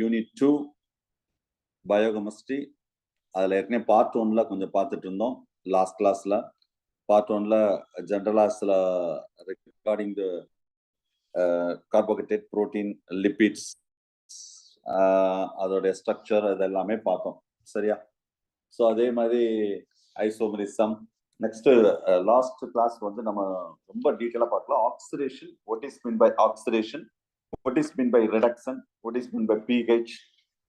Unit 2 biochemistry. அதில் ஏற்கனவே part 1ல கொஞ்சம் பார்த்துட்டு இருந்தோம் லாஸ்ட் கிளாஸ்ல. பார்ட் 1ல ஜென்ரலாஸ்ல regarding the carbohydrate, protein, lipids, அதோடைய ஸ்ட்ரக்சர் அது எல்லாமே பார்த்தோம். சரியா? ஸோ அதே மாதிரி ஐசோமரிசம். நெக்ஸ்ட் லாஸ்ட் கிளாஸ் வந்து நம்ம ரொம்ப டீட்டெயிலாக பார்க்கலாம். Oxidation, what is mean by oxidation, what is meant by reduction, what is meant by pH.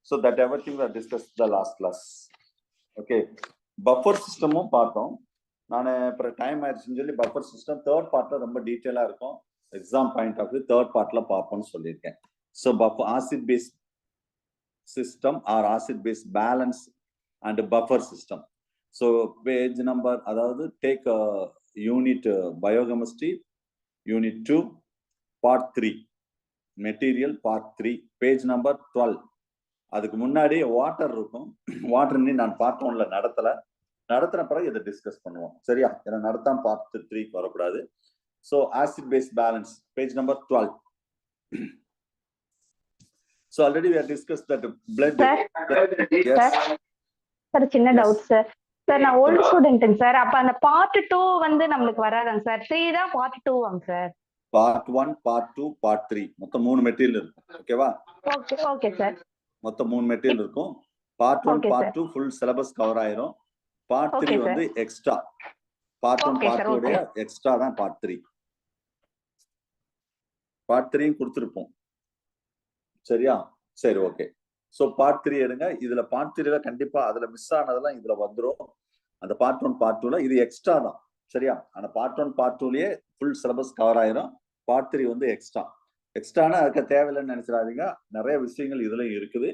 So that everything we discussed the last class. Okay, buffer system பார்த்தோம். நான் இப்போ time ஆயிடுச்சுன்னு சொல்லி பஃபர் சிஸ்டம் தேர்ட் பார்ட்ல ரொம்ப டீட்டெயிலாக இருக்கும். Exam point of view third பார்ட்ல பார்ப்போம்னு சொல்லியிருக்கேன். So buffer acid base system or acid base balance and buffer system. So page number, அதாவது take unit biochemistry unit 2 part 3 material part 3 page number 12. அதுக்கு முன்னாடி வாட்டர் இருக்கும். வாட்டர் நான் part 1ல நடத்தின பிறகு இதை டிஸ்கஸ் பண்ணுவோம். சரியா? ஏன்னா நடத்தாம பார்ட் 3 வரக்கூடாது. So acid base balance page number 12. So already we have discussed that blood. Sir சின்ன டவுட் சார். சார் நான் ஓல்ட் ஸ்டூடெண்ட்ங்க சார். அப்ப அந்த பார்ட் 2 வந்து நம்மளுக்கு வராதாங்க சார்? 3 தான் பார்ட் 2 வாங்க சார். பார்ட் 1, பார்ட் 2, பார்ட் 3 மொத்தம் 3 மெட்டீரியல் இருக்கும். ஓகேவா? Okay okay sir. மொத்தம் 3 மெட்டீரியல் இருக்கும். Part 1 part 2 full syllabus cover ஆயிரும். பார்ட் 3 வந்து எக்ஸ்ட்ரா. பார்ட் 1 பார்ட் 2 உடைய எக்ஸ்ட்ரா தான் பார்ட் 3. பார்ட் 3 கொடுத்திருப்போம். சரியா? சரி, ஓகே. சோ பார்ட் 3 எடுங்க. இதுல பார்ட் 3ல கண்டிப்பா அதுல மிஸ் ஆனதெல்லாம் இதுல வந்துரும். அந்த பார்ட் 1 பார்ட் 2ல இது எக்ஸ்ட்ரா தான். சரியா? அந்த பார்ட் 1 பார்ட் 2லயே ஃபுல் சிலபஸ் கவர் ஆயிரும். பார்ட் 3 வந்து எக்ஸ்ட்ரானா அதுக்கு தேவையில்லைன்னு நினைச்சிடாதீங்க. நிறைய விஷயங்கள் இதுல இருக்குது.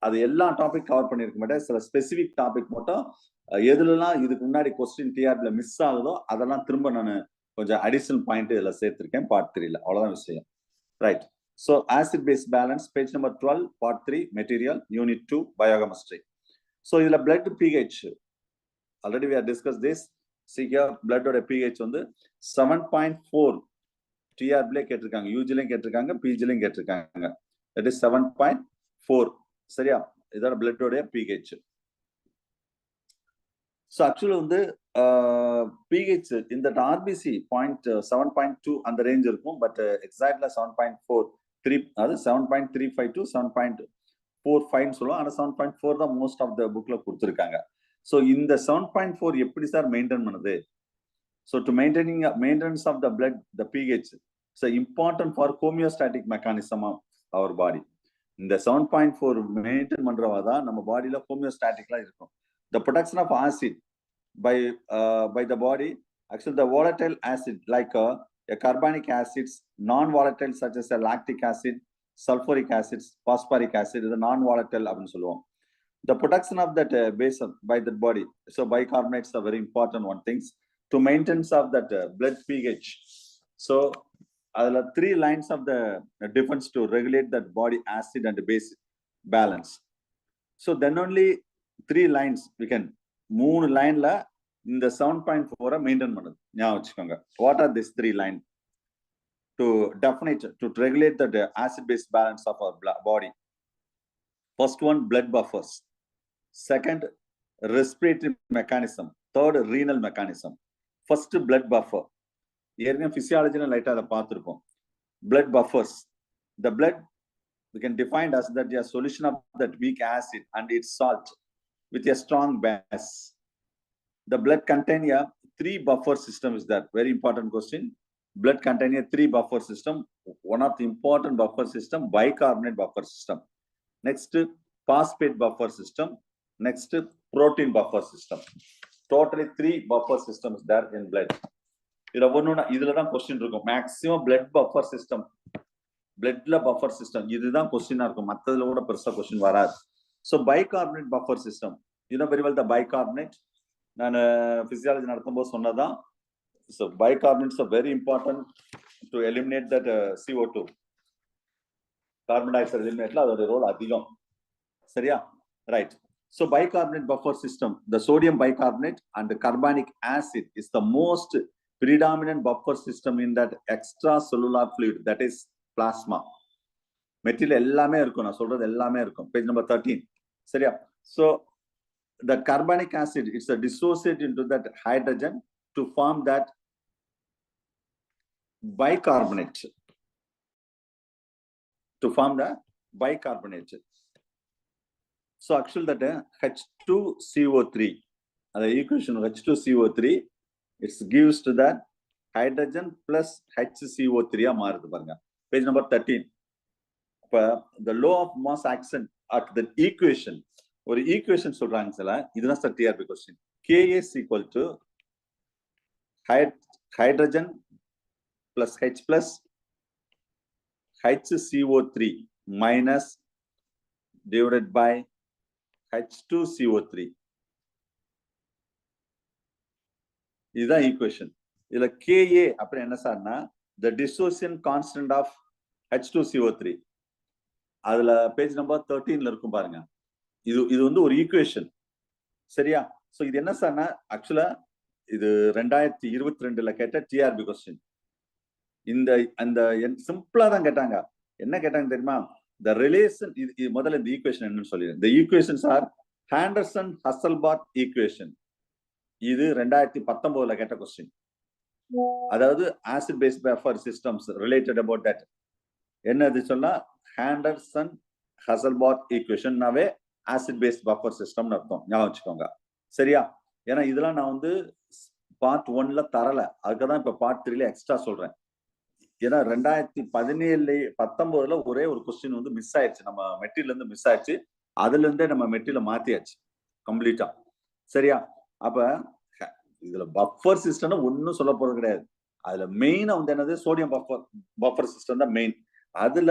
அது எல்லா டாபிக் கவர் பண்ணிருக்க மாட்டேன். சில ஸ்பெசிபிக் டாபிக் மட்டும் எதுலாம் இதுக்கு முன்னாடி கொஸ்டின் டிஆர்பில மிஸ் ஆகுதோ அதெல்லாம் திரும்ப நான் கொஞ்சம் அடிஷனல் பாயிண்ட் இதுல சேர்த்திருக்கேன் பார்ட் 3ல. அவ்வளவுதான் விஷயம். Right. So acid base balance page number 12 part 3 material unit 2 biochemistry. So இதுல blood pH already we have discussed this. பிளட்டோட pH வந்து 7.4 டிஆர்பிலே கேட்டிருக்காங்க, யூஜிலையும் கேட்டிருக்காங்க, பிஜிலையும் கேட்டிருக்காங்க. That is 7.4. சரியா? இதோட பிளட்டோட pH. ஸோ ஆக்சுவலி வந்து pH இந்த ஆர்பிசி 7.2 அந்த ரேஞ்ச் இருக்கும். பட் எக்ஸாக்ட்ல 7.43, அதாவது 7.35 to 7.45 சொல்லுவோம். ஆனால் 7.4 தான் மோஸ்ட் ஆஃப் த புக்ல கொடுத்துருக்காங்க. ஸோ இந்த 7.4 எப்படி சார் மெயின்டைன் பண்ணுது? So to maintenance of the blood, the pH is important for homeostatic mechanism of our body. இந்த 7.4 மெயின்டைன் பண்றவா தான் நம்ம பாடியில ஹோமியோஸ்டாட்டிக்லாம் இருக்கும். The production of acid by the body, actually the volatile acid like a carbonic acids, non-volatile such as a lactic acid, sulfuric acids, phosphoric acid is a non-volatile அப்படின்னு சொல்லுவோம். The production of that base by the body, so bicarbonates are very important one things to maintenance of that blood pH. So there are 3 lines of the difference to regulate that body acid and base balance. So then only 3 lines we can 3 lineல இந்த 7.4 maintain பண்ணுது. ஞாபகம் வச்சுக்கோங்க. What are these 3 line to definite to regulate the acid base balance of our body? First one, blood buffers. Second, respiratory mechanism. Third, renal mechanism. First, blood buffer. ஏற்கனவே பிசியாலஜில லைட்டா அதை பார்த்திருப்போம். Blood buffers. The blood we can define as that a solution of that weak acid and its salt with a strong base. The blood contain a 3 buffer system is that very important question. Blood contain a 3 buffer system. One of the important buffer system, bicarbonate buffer system. Next, phosphate buffer system. Next, protein buffer system. Totally 3 buffer systems there in blood. இதுல தான் question இருக்கும். Maximum blood buffer system, பிளட்ல buffer system இதுதான் கொஸ்டினா இருக்கும். மற்றதுல கூட பெருசா கொஸ்டின் வராது. So bicarbonate buffer system, very well the bicarbonate. நான் பிசியாலஜி நடத்தும் போது சொன்னதான். So bicarbonates are very important to eliminate that CO2. Carbon dioxide எலிமினேட்ல அதோட ரோல் அதிகம். சரியா? Right. So bicarbonate buffer system, the sodium bicarbonate and the carbonic acid is the most predominant buffer system in that extracellular fluid, that is plasma. Material எல்லாமே இருக்கும், நான் சொல்றது எல்லாமே இருக்கும். Page number 13. சரியா? So the carbonic acid, it's a dissociate into that hydrogen to form that bicarbonate. To form the bicarbonate. So actually that H2CO3, the equation of H2CO3, it gives to that hydrogen plus HCO3 மாறுது பாருங்க. Page number 13. The law of mass action at the equation, ஒரு equation சொல்றாங்க sir, இதுதான் sir TRP question. Ka is equal to hydrogen plus H plus HCO3 minus divided by H2CO3. இதுதான் equation. இதுல Ka அப்புறம் என்ன சார்னா the dissociation constant of H2CO3. அதுல page number 13ல இருக்கும் பாருங்க. இது வந்து ஒரு ஈக்குவேஷன். சரியா? சோ இது என்ன சார்னா ஆக்சுவலா இது 2022ல கேட்ட டிஆர்பி क्वेश्चन. அந்த சிம்பிளா தான் கேட்டாங்க. என்ன கேட்டாங்க தெரியுமா? the relation, இது முதல்ல இந்த ஈக்குவேஷன் என்னன்னு சொல்லிடுறேன். the equations are Henderson-Hasselbalch equation. இது 2019ல கேட்ட क्वेश्चन. அதாவது acid base buffer systems related about that. என்னது சொன்னா Henderson-Hasselbalch equation நாவே acid base buffer system அர்த்தம். ஞாபகம் வச்சுக்கோங்க. சரியா? ஏன்னா இதெல்லாம் நான் வந்து பார்ட் 1ல தரல, அதுக்குதான் இப்ப பார்ட் 3ல எக்ஸ்ட்ரா சொல்றேன். ஏன்னா 2017-19ல ஒரே ஒரு கொஸ்டின் வந்து மிஸ் ஆயிடுச்சு, நம்ம மெட்டீரியல் இருந்து மிஸ் ஆயிடுச்சு. அதுல இருந்தே நம்ம மெட்டீரியல் மாத்தியாச்சு கம்ப்ளீட்டா. சரியா? அப்ப இதுல பஃபர் சிஸ்டம் ஒன்னும் சொல்ல போறது கிடையாது. அதுல மெயினா வந்து என்னது சோடியம் பஃபர் சிஸ்டம் தான் மெயின். அதுல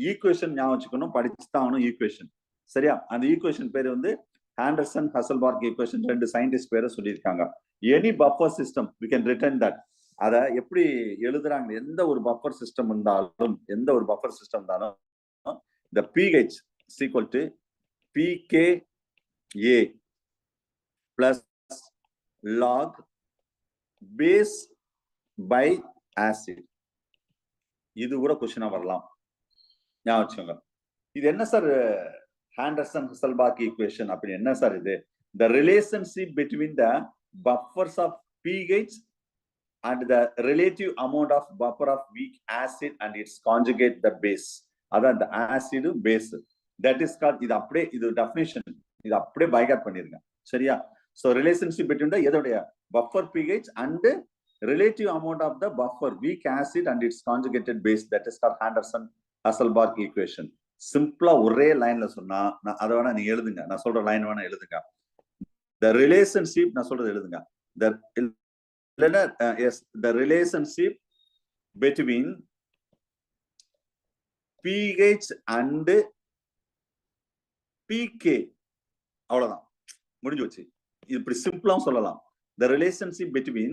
ஈக்குவேஷன் ஞாபகம் வச்சுக்கணும், படிச்சுதான் ஆகணும் ஈக்குவேஷன். சரியா? அந்த ஈக்குவேஷன் பேரு வந்து Henderson-Hasselbalch equation. ரெண்டு சயின்டிஸ்ட் பேரை சொல்லியிருக்காங்க. Any buffer system we can return that. அத எப்படி எழுதுறாங்க? எந்த ஒரு பஃபர் சிஸ்டம் இருந்தாலும் the pH is equal to pKa plus log base by acid. இது கூட கொஸ்டினா வரலாம், ஞாபகம் வச்சுக்கோங்க. இது என்ன சார் Henderson-Hasselbalch equation அப்படி என்ன சார் இது? the relationship between the buffers of pH and the relative amount of buffer of weak acid and its conjugate the base. அதான் the acid base, that is called, இது அப்படியே இது definition, இது அப்படியே boycott பண்ணிருங்க. சரியா? so relationship between the எதோடைய buffer pH and relative amount of the buffer weak acid and its conjugated base, that is called Henderson-Hasselbalch equation. சிம்பிளா ஒரே லைன்ல சொன்னா, அதை வேணா நீங்க எழுதுங்க, நான் சொல்ற லைன் வேணா எழுதுங்க. the relationship, நான் சொல்றது எழுதுங்க. the relationship between pH and pK, அவ்வளவுதான், முடிஞ்சு வச்சு. இப்படி சிம்பிளா சொல்லலாம். the relationship between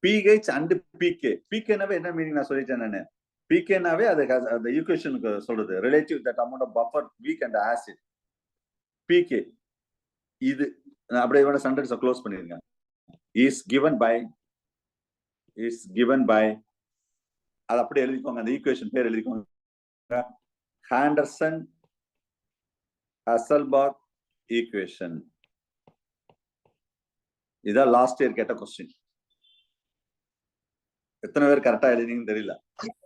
pH and pK. pK நாவே என்ன மீனிங் நான் சொல்லிட்டேன் நானு. pK நாவே அது அந்த ஈக்குவேஷனுக்கு சொல்றது relative that amount of buffer weak and acid. pK இது அப்படியே வேணா சென்டென்ஸை க்ளோஸ் பண்ணிருங்க. is given by அது அப்படியே எழுதிக்கோங்க, அந்த ஈக்குவேஷன் பேர் எழுதிக்கோங்க, Henderson-Hasselbalch ஈக்குவேஷன். இதான் லாஸ்ட் இயர் கேட்ட கொஸ்டின். எத்தனை பேர் கரெக்டா எழுதினீங்கன்னு தெரியல.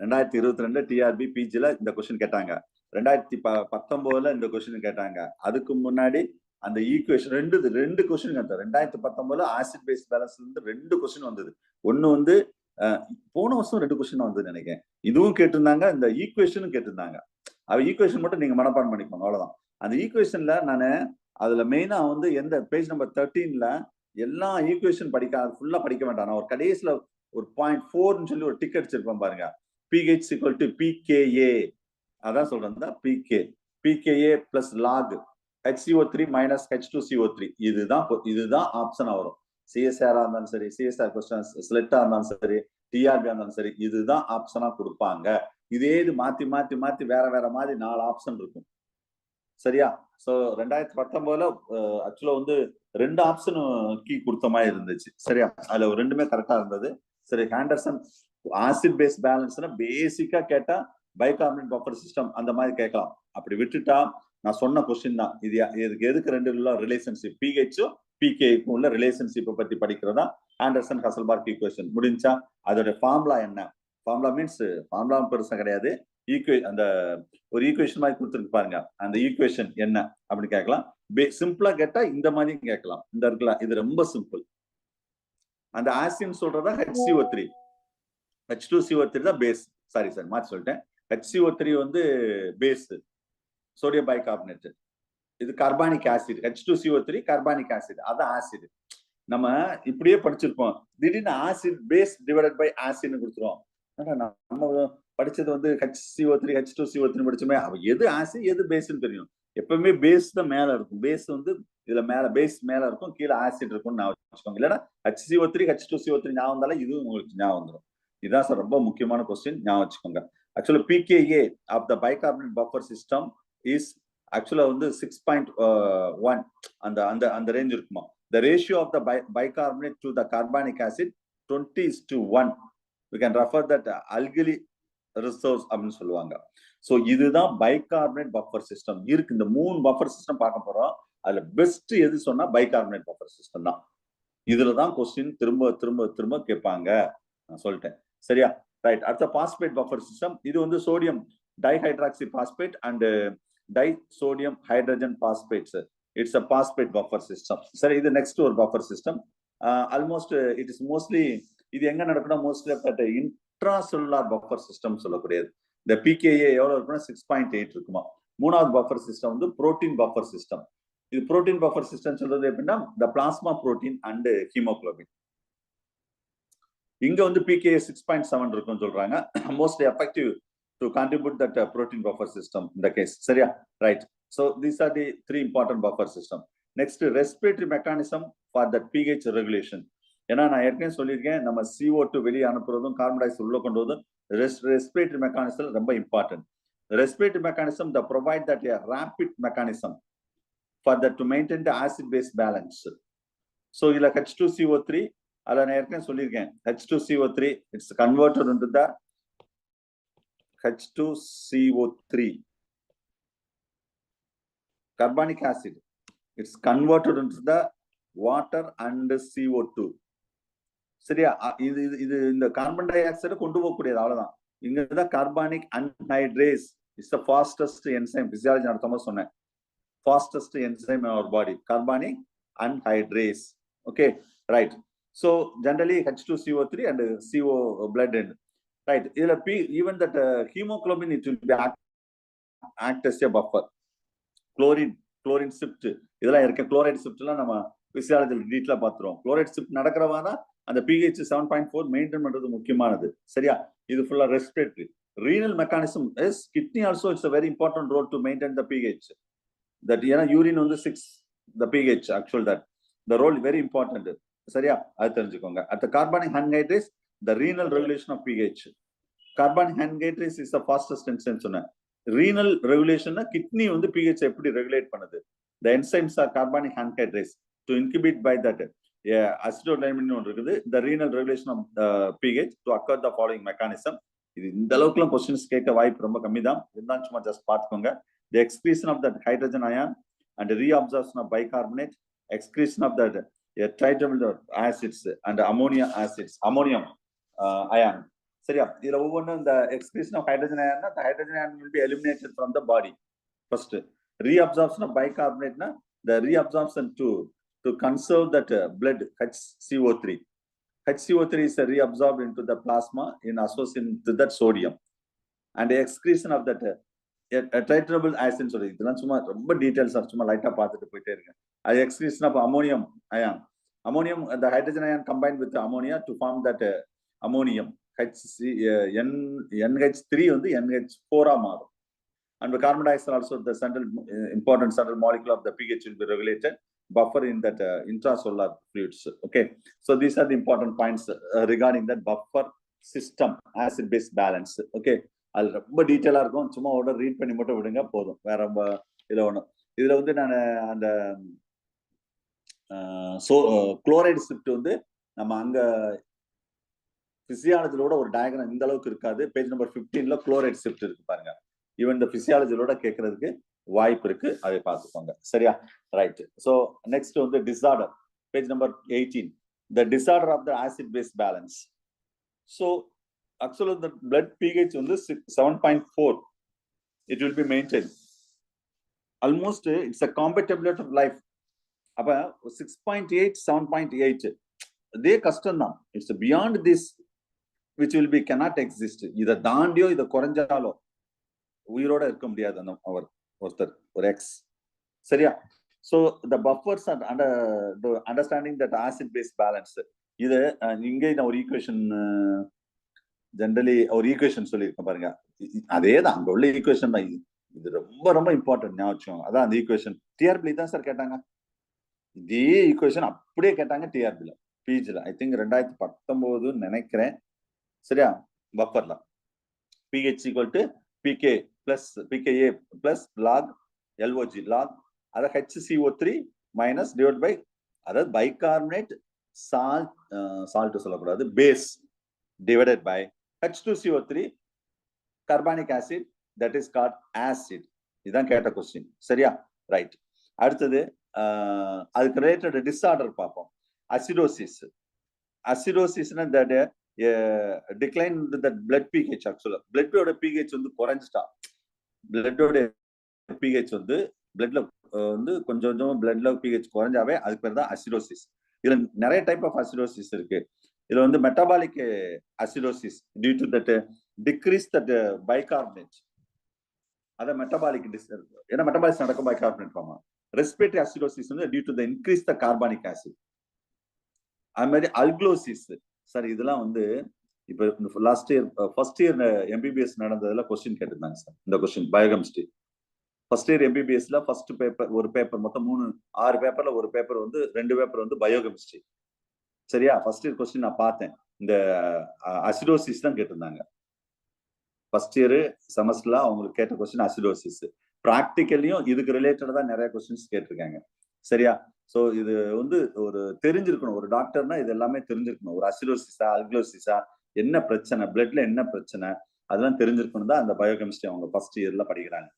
2022 டிஆர்பி பிஜில இந்த கொஸ்டின் கேட்டாங்க, 2019ல இந்த கொஸ்டின் கேட்டாங்க. அதுக்கு முன்னாடி அந்த ஈக்குவேஷன் ரெண்டு கொஸ்டின் கேட்டாங்க. 2019ல ஆசிட் பேஸ் பேலன்ஸ்ல இருந்து 2 கொஸ்டின் வந்தது. ஒன்னு வந்து போன வருஷம் 2 கொஸ்டின் வந்தது நினைக்கிறேன். இதுவும் கேட்டிருந்தாங்க, இந்த ஈக்குவேஷனும் கேட்டிருந்தாங்க. அவ ஈக்குவேஷன் மட்டும் நீங்க மனப்பாடம் பண்ணிக்கோங்க, அவ்வளவுதான். அந்த ஈக்குவேஷன்ல நானு அதுல மெயினா வந்து எந்த பேஜ் நம்பர் 13ல எல்லா ஈக்குவேஷன் ஃபுல்லா படிக்க வேண்டாம். நான் ஒரு கடைசியில ஒரு 0.4 சொல்லி ஒரு டிக் அடிச்சிருப்பேன் பாருங்க. pH equal to pKa, அதான் சொல்றேன். pKa plus log HCO3 minus H2CO3. இதுதான் ஆப்ஷனா வரும். சிஎஸ்ஆர் இருந்தாலும் சரி, சிஎஸ்ஆர் கொஸ்டின்ஸ் ஸ்லெட்டா இருந்தாலும் சரி, டிஆர்பி இருந்தாலும் சரி, இதுதான் ஆப்ஷனா கொடுப்பாங்க. இதே இது மாத்தி வேற மாதிரி 4 ஆப்ஷன் இருக்கும். சரியா? சோ 2019ல ஆக்சுவலா வந்து 2 ஆப்ஷன் கீ கொடுத்த மாதிரி இருந்துச்சு. சரியா? அதுல 2மே கரெக்டா இருந்தது. சரி, ஹேண்டர்சன் ஆசிட் பேஸ் பேலன்ஸ்னா பேசிக்கா கேட்டா பைகார்பனேட் பஃபர் சிஸ்டம் அந்த மாதிரி கேட்கலாம். அப்படி விட்டுட்டா நான் சொன்ன கொஸ்டின் தான் இது. எதுக்கு ரெண்டு ரிலேஷன்ஷிப் பிஹெச்சும் பிகேக்கும் உள்ள ரிலேஷன்ஷிப்பை பத்தி படிக்கிறதா ஆண்டர்சன் ஹசல்பர்க் ஈக்குவேஷன் முடிஞ்சா அதோட ஃபார்முலா என்ன? ஃபார்முலா மீன்ஸ் ஃபார்முலா பெருசா கிடையாது, அந்த ஒரு ஈக்குவேஷன் மாதிரி கொடுத்துருக்கு பாருங்க, அந்த ஈக்குவேஷன் என்ன அப்படின்னு கேட்கலாம். சிம்பிளா கேட்டா இந்த மாதிரி கேட்கலாம். இந்த இருக்குல்ல, இது ரொம்ப சிம்பிள். அந்த ஆசிட் சொல்றதா HCO3, H2CO3 தான் பேஸ். சாரி சார் மாற்றி சொல்லிட்டேன். HCO3 வந்து பேஸ், சோடியம் பைகார்பனேட். இது carbonic acid, H2CO3 carbonic acid, அதான் ஆசிட். நம்ம இப்படியே படிச்சிருப்போம், திடீர்னு ஆசிட் பேஸ் டிவைடட் பை ஆசிட்னு கொடுத்துருவோம். நம்ம படிச்சது வந்து HCO3 H2CO3 படிச்சோமே, எது ஆசிட் எது பேஸ்ன்னு தெரியும். எப்பவுமே பேஸ் தான் மேல இருக்கும். பேஸ் வந்து இதுல மேல பேஸ் மேல இருக்கும், கீழே ஆசிட் இருக்கும்னு ஞாபகம் வச்சுக்கோங்க. இல்லைன்னா HCO3 H2CO3 ஞாபகம் இருந்தாலும் இதுவும் உங்களுக்கு ஞாபகம் வந்துடும். இதுதான் சார் ரொம்ப முக்கியமான கொஸ்டின், ஞாபகம் வச்சுக்கோங்க. Actually pKa of the bicarbonate buffer system is actually வந்து 6.1 அந்த அந்த அந்த ரேஞ்ச் இருக்குமா. The ratio of the bicarbonate to the carbonic acid 20:1. We can refer that alkali reserves அப்படின்னு சொல்லுவாங்க. சோ இதுதான் பைகார்பனேட் பஃபர் சிஸ்டம் இருக்கு. இந்த 3 பஃபர் சிஸ்டம் பார்க்க போறோம். அதுல பெஸ்ட் எது சொன்னா பைகார்பனேட் பஃபர் சிஸ்டம் தான். இதுலதான் கொஸ்டின் திரும்ப திரும்ப திரும்ப கேட்பாங்க, நான் சொல்லிட்டேன். சரியா? ரைட். அடுத்த பாஸ்பேட் பஃபர் சிஸ்டம். இது வந்து sodium dihydroxy phosphate and disodium hydrogen phosphates. It's a phosphate buffer system. சரி, இது நெக்ஸ்ட் ஒரு buffer system. Almost it is mostly இது எங்க நடக்கும்னா மோஸ்ட்லி இன்ட்ராசெல்லுலார் பஃபர் சிஸ்டம் சொல்லக்கூடியது. இந்த pKa எவ்வளவு இருக்குன்னா 6.8 இருக்குமா. மூணாவது பஃபர் சிஸ்டம் வந்து புரோட்டீன் பஃபர் சிஸ்டம். இது புரோட்டீன் பஃபர் சிஸ்டம் சொல்றது எப்படின்னா the plasma protein and hemoglobin. இங்க வந்து pKa 6.7 இருக்குன்னு சொல்றாங்க. Most effective to contribute that protein buffer system in the case. சரியா? Right. So these are the 3 important buffer system. Next, respiratory mechanism for the pH regulation. ஏன்னா நான் ஏற்கனவே சொல்லியிருக்கேன், நம்ம CO2 வெளியே அனுப்புறதும் கார்பன் டை ஆக்சைடு உள்ள கொண்டு வரதும் respiratory mechanism ரொம்ப important. Respiratory mechanism that provide that a rapid mechanism for that to maintain the acid base balance. So இதுல H2CO3 அதுல நான் ஏற்கனவே சொல்லியிருக்கேன், H2CO3 it's converted into the H2CO3 carbonic acid. It's converted into the water and CO2. சரியா? இது இது இந்த carbon di oxide கொண்டு போகக்கூடியது, அவ்வளவுதான். இங்கதான் carbonic anhydrase is the fastest enzyme. Physiology நடத்தமா சொன்னேன், fastest enzyme in our body, carbonic anhydrase. Okay, right. So generally H2CO3 and CO blood end. Right. Even that hemoglobin, it will be act as a buffer. Chlorine shift இதெல்லாம் இருக்க. chloride shift எல்லாம் நம்ம பிசியாலஜில டீட்டெயிலா பாத்துறோம். chloride shift நடக்கிறவானா அந்த pH 7.4 maintain பண்றது முக்கியமானது. சரியா? இது ஃபுல்லா respiratory. renal mechanism is kidney also, it's a very important role to maintain the pH. That ஏன்னா urine வந்து 6 the pH actual, that the role very important. சரியா? அது தெரிஞ்சுக்கோங்க. at the carbonic anhydrase, the renal regulation of pH. Carbonic anhydrase is the fastest enzyme சொன்னேன். renal regulation kidney வந்து pH எப்படி regulate பண்ணுது. the enzymes are carbonic anhydrase to inhibit by that acidolamine ஒன்று இருக்குது. the renal regulation of pH to occur the following mechanism. இது இந்த அளவுக்குலாம் questions கேட்க வாய்ப்பு ரொம்ப கம்மி தான். இருந்தாலும் சும்மா ஜஸ்ட் பார்த்துக்கோங்க. the excretion of that hydrogen ion and reabsorption of bicarbonate, excretion of that tetraethyl acids and ammonium ion. சரியா? இதுல ஒவ்வொன்றும் இந்த எக்ஸ்கிரீஷன் ஆஃப் ஹைட்ரஜன் அயன்னா the hydrogen ion will be eliminated from the body first. reabsorption of bicarbonate na the reabsorption to conserve that blood HCO3. HCO3 is reabsorbed into the plasma in association with that sodium, and the excretion of that tetraethyl acid. சொல்லி இதெல்லாம் சும்மா ரொம்ப details சும்மா லைட்டா பார்த்துட்டு போயிட்டே இருக்கு. அது excretion of ammonium ion. Ammonium, the hydrogen ion combined with ammonia to form that ammonium NH3 வந்து NH4 மாறும். And the carbon dioxide also the central important central molecule of the pH will be regulated, buffer in that intracellular fluids. Okay, so these are the important points regarding that buffer system acid base balance. Okay, அது ரொம்ப டீடைலா இருக்கும், சும்மா ஓட read பண்ணி மட்டும் விடுங்க போதும். வேற இதுல ஒண்ணு இதுல வந்து நான் அந்த குளோரைடு ஷிஃப்ட் வந்து நம்ம அங்க பிசியாலஜிலோட ஒரு டயக்ராம் இந்த அளவுக்கு இருக்காது. பேஜ் நம்பர் 15ல குளோரைட் ஷிஃப்ட் இருக்கு பாருங்க. ஈவன் இந்த பிசியாலஜிலோட கேட்கறதுக்கு வாய்ப்பு இருக்கு, அதை பார்த்துக்கோங்க. சரியா? ரைட். ஸோ நெக்ஸ்ட் வந்து disorder, page number 18, the disorder of the acid base balance. So actually the blood pH வந்து 7.4, it will be maintained. Almost it's a compatibility of life. அப்ப 6.8 7.8 இதே கஷ்டம் தான். It's beyond this which will be cannot exist. இதை தாண்டியோ இதை குறைஞ்சாலோ உயிரோட இருக்க முடியாது அந்த அவர் ஒருத்தர் ஒரு எக்ஸ். சரியா? So the buffers are under the understanding that acid base balance. இது இங்கே நான் ஒரு ஈக்குவேஷன் ஜென்ரலி ஒரு ஈக்குவேஷன் சொல்லியிருக்கேன் பாருங்க. அதே தான் அங்க உள்ள ஈக்குவேஷன் தான். இது ரொம்ப ரொம்ப இம்பார்ட்டன்ட் ஞாபகம். அதான் அந்த ஈக்குவேஷன் டிஆர்பி தான் சார் கேட்டாங்க. இதே ஈக்குவேஷன் அப்படியே கேட்டாங்க டிஆர்பில பிஜில. ஐ திங்க் 2019 நினைக்கிறேன். சரியா? பஃபர்ல pH equal to pK plus pKa plus log LOG log அதை HCO3 minus divided by அதாவது பைகார்பனேட் சால்ட் சொல்லக்கூடாது base divided by H2CO3 carbonic acid that is called acid. இதுதான் கேட்ட கொஸ்டின். சரியா? ரைட். அடுத்தது அதுக்கு ரிலேட்டட் டிஸார்டர் பார்ப்போம். அசிடோசிஸ். அசிடோசிஸ்னா that decline the blood pH. ஆக்சுவலா பிளட்டோட pH வந்து குறைஞ்சிட்டா, பிளட்டோட pH வந்து பிளட்ல வந்து கொஞ்சம் கொஞ்சம் பிளட்ல pH குறைஞ்சாவே அதுக்கு பேர் தான் அசிடோசிஸ். இதுல நிறைய டைப் ஆஃப் அசிடோசிஸ் இருக்கு. இதுல வந்து metabolic acidosis due to that decrease that bicarbonate. அத மெட்டபாலிக் ஏன்னா மெட்டபாலிஸ் நடக்கும் பைகார்பனேட் ஃபார்மா. ரெஸ்பிரேட்டரி அசிடோசிஸ் வந்து due to the increase the carbonic acid. அது மாதிரி அல்குலோசிஸ். சார் இதெல்லாம் வந்து இப்ப last year first year MBBS நடந்ததுல கொஸ்டின் கேட்டிருந்தாங்க சார். இந்த கொஸ்டின் பயோகெமிஸ்ட்ரி ஃபர்ஸ்ட் இயர் எம்பிபிஎஸ்ல ஃபர்ஸ்ட் பேப்பர் ஒரு பேப்பர் மொத்தம் 6 பேப்பர்ல ஒரு பேப்பர் வந்து 2 பேப்பர் வந்து பயோகெமிஸ்ட்ரி. சரியா? ஃபர்ஸ்ட் இயர் கொஸ்டின் நான் பார்த்தேன். இந்த அசிடோசிஸ் தான் கேட்டிருந்தாங்க. ஃபர்ஸ்ட் இயர் செமஸ்டர்ல அவங்களுக்கு கேட்ட கொஸ்டின் அசிடோசிஸ். ப்ராக்டிக்கல்லையும் இதுக்கு ரிலேட்டடா தான் நிறைய கொஸ்டின்ஸ் கேட்டிருக்காங்க. சரியா? ஸோ இது வந்து ஒரு தெரிஞ்சிருக்கணும். ஒரு டாக்டர்னா இது எல்லாமே தெரிஞ்சிருக்கணும். ஒரு அசிடோசிஸா அல்குலோசிஸா என்ன பிரச்சனை, பிளட்ல என்ன பிரச்சனை, அதெல்லாம் தெரிஞ்சிருக்கணும் தான் அந்த பயோகெமிஸ்ட்ரி அவங்க ஃபர்ஸ்ட் இயர்ல படிக்கிறாங்க.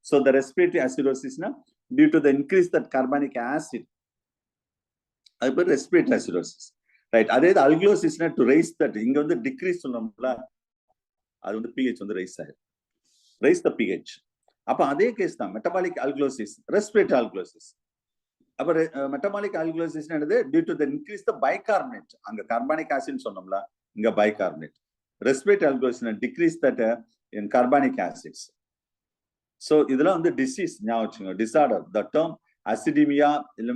ஸோ த ரெஸ்பிரேட்டரி அசிடோசிஸ்னா due to the increase that carbonic acid, அது பேர் ரெஸ்பிரேட்டரி அசிடோசிஸ். ரைட். அதே இது அல்குலோசிஸ்னா டு ரைஸ் தட், இங்க வந்து டிக்ரீஸ் சொன்னோம்ல, அது வந்து pH வந்து ரைஸ் ஆயிடும். Raise the pH. அப்ப அதே கேஸ் தான் மெட்டபாலிக் அல்குலோசிஸ், ரெஸ்பிரேட்டரி அல்குலோசிஸ். அப்ப மெட்டபாலிக் அல்குலோசிஸ் என்னது? Due to the increase the bicarbonate. அங்க கார்பானிக் ஆசிட் சொன்னோம்ல, இங்க bicarbonate. Respiratory alkalosis decrease that in carbonic acids. So இதெல்லாம் வந்து டிசீஸ் ஞாபகம் வச்சுக்கோங்க. டிசார்டர். த டேர்ம் அசிடிமியா இல்ல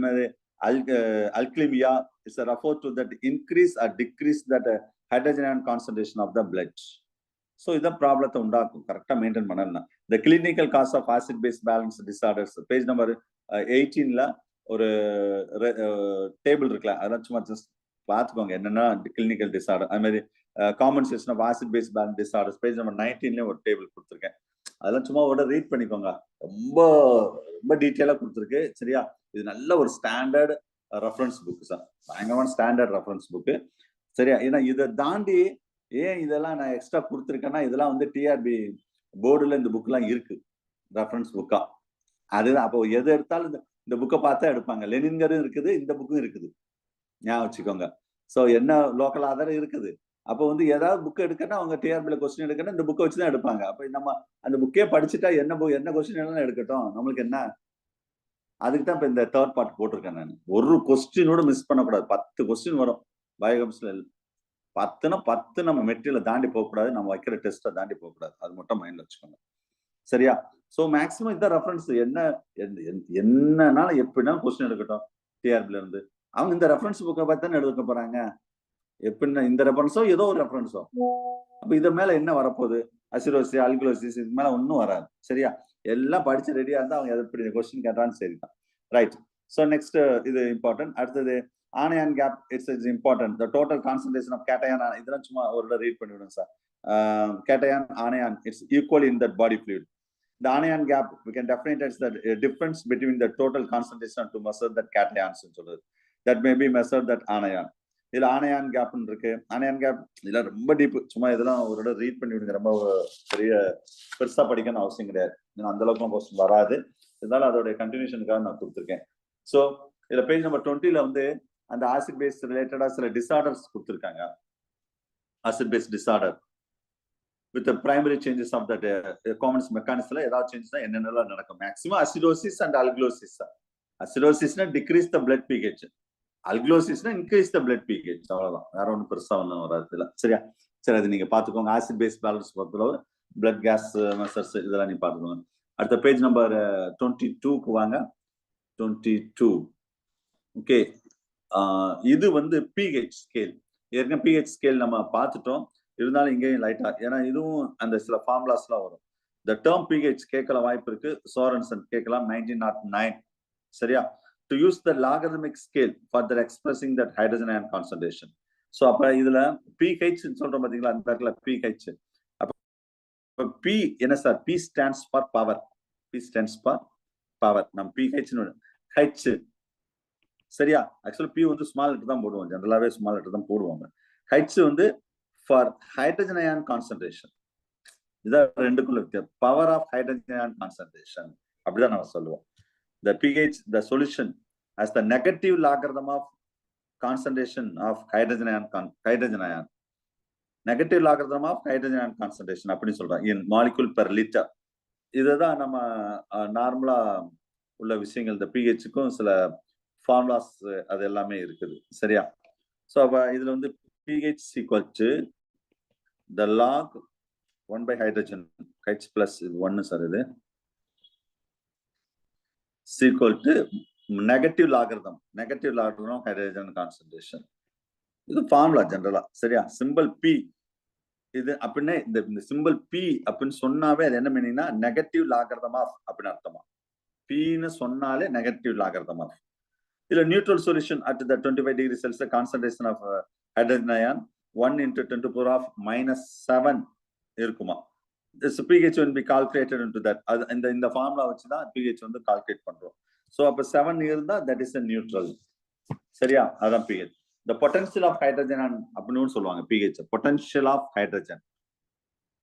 alkalemia is referred to that increase or decrease that hydrogen ion concentration of the blood. So இத ப்ராப்ளத்தை உண்டாக்கும். கரெக்டா மெயின்டைன் பண்ணணும். The clinical cause of acid base balance disorders, page number 18ல ஒரு டேபிள் இருக்குல்ல, அதெல்லாம் சும்மா ஜஸ்ட் பார்த்துக்கோங்க என்னன்னா கிளினிக்கல் டிசார்டர். அது மாதிரி compensation of acid base balance disorders page number 19லயும் ஒரு டேபிள் கொடுத்துருக்கேன். அதெல்லாம் சும்மா ஒரு ரீட் பண்ணிக்கோங்க. ரொம்ப ரொம்ப டீட்டெயிலா கொடுத்துருக்கு. சரியா? இது நல்ல ஒரு ஸ்டாண்டர்ட் ரெஃபரன்ஸ் புக் சார். பயங்கரமான ஸ்டாண்டர்ட் ரெஃபரன்ஸ் புக்கு. சரியா? ஏன்னா இதை தாண்டி ஏன் இதெல்லாம் நான் எக்ஸ்ட்ரா கொடுத்துருக்கேன்னா, இதெல்லாம் வந்து டிஆர்பி போர்டுல இந்த புக் எல்லாம் இருக்கு ரெஃபரன்ஸ் புக்கா. அதுதான். அப்போ எது எடுத்தாலும் இந்த புக்கை பார்த்தா எடுப்பாங்க. லெனின்கரும் இருக்குது, இந்த புக்கும் இருக்குது. ஞாபகம் வச்சுக்கோங்க. ஸோ என்ன லோக்கல் ஆதாரம் இருக்குது. அப்போ வந்து ஏதாவது புக் எடுக்கன்னா அவங்க டிஆர்பில கொஸ்டின் எடுக்கணும், இந்த புக்கை வச்சுதான் எடுப்பாங்க. அப்ப நம்ம அந்த புக்கே படிச்சுட்டா என்ன கொஸ்டின் எல்லாம் எடுக்கட்டும், நம்மளுக்கு என்ன. அதுக்கு தான் இப்ப இந்த தேர்ட் பார்ட் போட்டிருக்கேன் நான். ஒரு கொஸ்டினோட மிஸ் பண்ணக்கூடாது. 10 கொஸ்டின் வரும் பயோகெமிஸ்ட்ரியில. 10 நம்ம மெட்டீரியலை தாண்டி போகக்கூடாது, நம்ம வைக்கிற டெஸ்ட்டை தாண்டி போகக்கூடாது. அது மட்டும் மைண்ட்ல வச்சுக்கோங்க. சரியா? சோ மேக்சிமம் இதான் ரெஃபரன்ஸ். என்னன்னாலும் எப்படினாலும் கொஸ்டின் எடுக்கட்டும் டிஆர்பில இருந்து. அவங்க இந்த ரெஃபரன்ஸ் புக்கை பார்த்து தானே எடுக்க போறாங்க. எப்படின்னா இந்த ரெஃபரன்ஸோ ஏதோ ஒரு ரெஃபரன்ஸோ. அப்ப இது மேல என்ன வரப்போகுது? அசிடோசிஸ் அல்குலோசிஸ் இது மேல ஒன்னும் வராது. சரியா? எல்லாம் படிச்சு ரெடியா இருந்தா அவங்க எப்படி கொஸ்டின் கேட்டான்னு சரிதான். ரைட். ஸோ நெக்ஸ்ட் இது இம்பார்ட்டன்ட். அடுத்தது anion gap, it's important. The total concentration of cation, இதெல்லாம் சும்மா ஒரு ரீட் பண்ணி விடுங்க sir. Cation, anion, it's equal in that body fluid. The anion gap, we can definitely it's the difference between the total concentration to measure that cations. That may be measured that anion. இதுல ஆனையான் கேப்னு இருக்கு. ஆனையான் gap இதெல்லாம் ரொம்ப deep. சும்மா இதெல்லாம் ஒரு தடவை read பண்ணி விடுங்க. ரொம்ப பெரிய பெருசா படிக்கணும்னு அவசியம் கிடையாது. ஏன்னா அந்த அளவுக்கு கொஸ்டின் வராது. இருந்தாலும் அதோட கண்டினியூஷனுக்காக நான் கொடுத்துருக்கேன். ஸோ இதுல பேஜ் நம்பர் 20ல வந்து அந்த ஆசிட் பேஸ் ரிலேட்டடா சில டிசார்டர்ஸ் கொடுத்துருக்காங்க. Acid base disorder with the primary changes of that common mechanism ஏதாவது சேஞ்சஸ்னா என்னென்னலாம் நடக்கும். Maximum acidosis and alkalosis. அசிடோசிஸ்னா டிக்ரீஸ் த பிளட் pH, அல்கலோசிஸ்னா இன்க்ரீஸ் த பிளட் pH. அவ்வளவுதான், வேற ஒன்றும் பெருசா ஒன்றும் வராது இல்லை. சரியா? சரி, அது நீங்க பாத்துக்கோங்க. ஆசிட் பேஸ் பேலன்ஸ் பொறுத்தளவு பிளட் கேஸ் மெசர்ஸ் இதெல்லாம் நீங்க பாத்துக்கோங்க. அடுத்த பேஜ் நம்பர் 22க்கு வாங்க. 22. ஓகே, இது வந்து pH ஸ்கேல். ஏற்கனவே pH ஸ்கேல் நம்ம பார்த்துட்டோம். இருந்தாலும் இங்கேயும் லைட்டா, ஏன்னா இதுவும் அந்த சில ஃபார்முலாஸ்லாம் வரும். இந்த டேர்ம் pH கேட்கல வாய்ப்பு இருக்கு. சோரன்சன் கேட்கலாம் 1909. சரியா? To use the logarithmic scale for the expressing that hydrogen ion concentration. So அப்ப இதுல pH சொல்றோம் பாத்தீங்களா, அந்த இடத்துல pH. அப்ப P என்ன sir? P stands for power. P stands for power. நம்ம pH H. சரியா? ஆக்சுவலி P வந்து ஸ்மால் லெட்டர் தான் போடுவோம். ஜெனரலாவே ஸ்மால் லெட்டர் தான் போடுவாங்க. H வந்து for hydrogen ion concentration. இதான் ரெண்டுக்குள்ள வித்தியாசம். Power of hydrogen ion concentration அப்படிதான் நம்ம சொல்லுவோம். The pH, the solution as the negative logarithm of concentration of hydrogen ion. Negative logarithm of hydrogen ion concentration அப்படின்னு சொல்றோம் in molecule per liter. இதுதான் நம்ம நார்மலா உள்ள விஷயங்கள். இந்த pHக்கும் சில ஃபார்முலாஸ் அது எல்லாமே இருக்குது. சரியா? ஸோ அப்ப இதுல வந்து pH equal to the log 1 by hydrogen H plus 1 sir, இது equal to negative logarithm of hydrogen concentration. இது ஃபார்முலா ஜெனரலா. சரியா? சிம்பிள் P இது அப்படின்னா இந்த சிம்பிள் P அப்படின்னு சொன்னாவே அது என்ன மீனிங்னா நெகட்டிவ் லாகரிதம் ஆஃப் அப்படின்னு அர்த்தமா. Pன்னு சொன்னாலே நெகட்டிவ் லாகரிதம் ஆஃப். இதுல neutral solution at the 25 degree Celsius concentration of hydrogen ion 1 into 10 to the power of -7 இருக்குமா. This pH will be calculated into that. இந்த ஃபார்முலா வச்சு தான் pH வந்து கால்குலேட் பண்றோம். சோ அப்ப 7 இருந்தா that is a neutral. சரியா? அதான் pH. The potential of hydrogen அப்படின்னு சொல்லுவாங்க pH. Potential of hydrogen.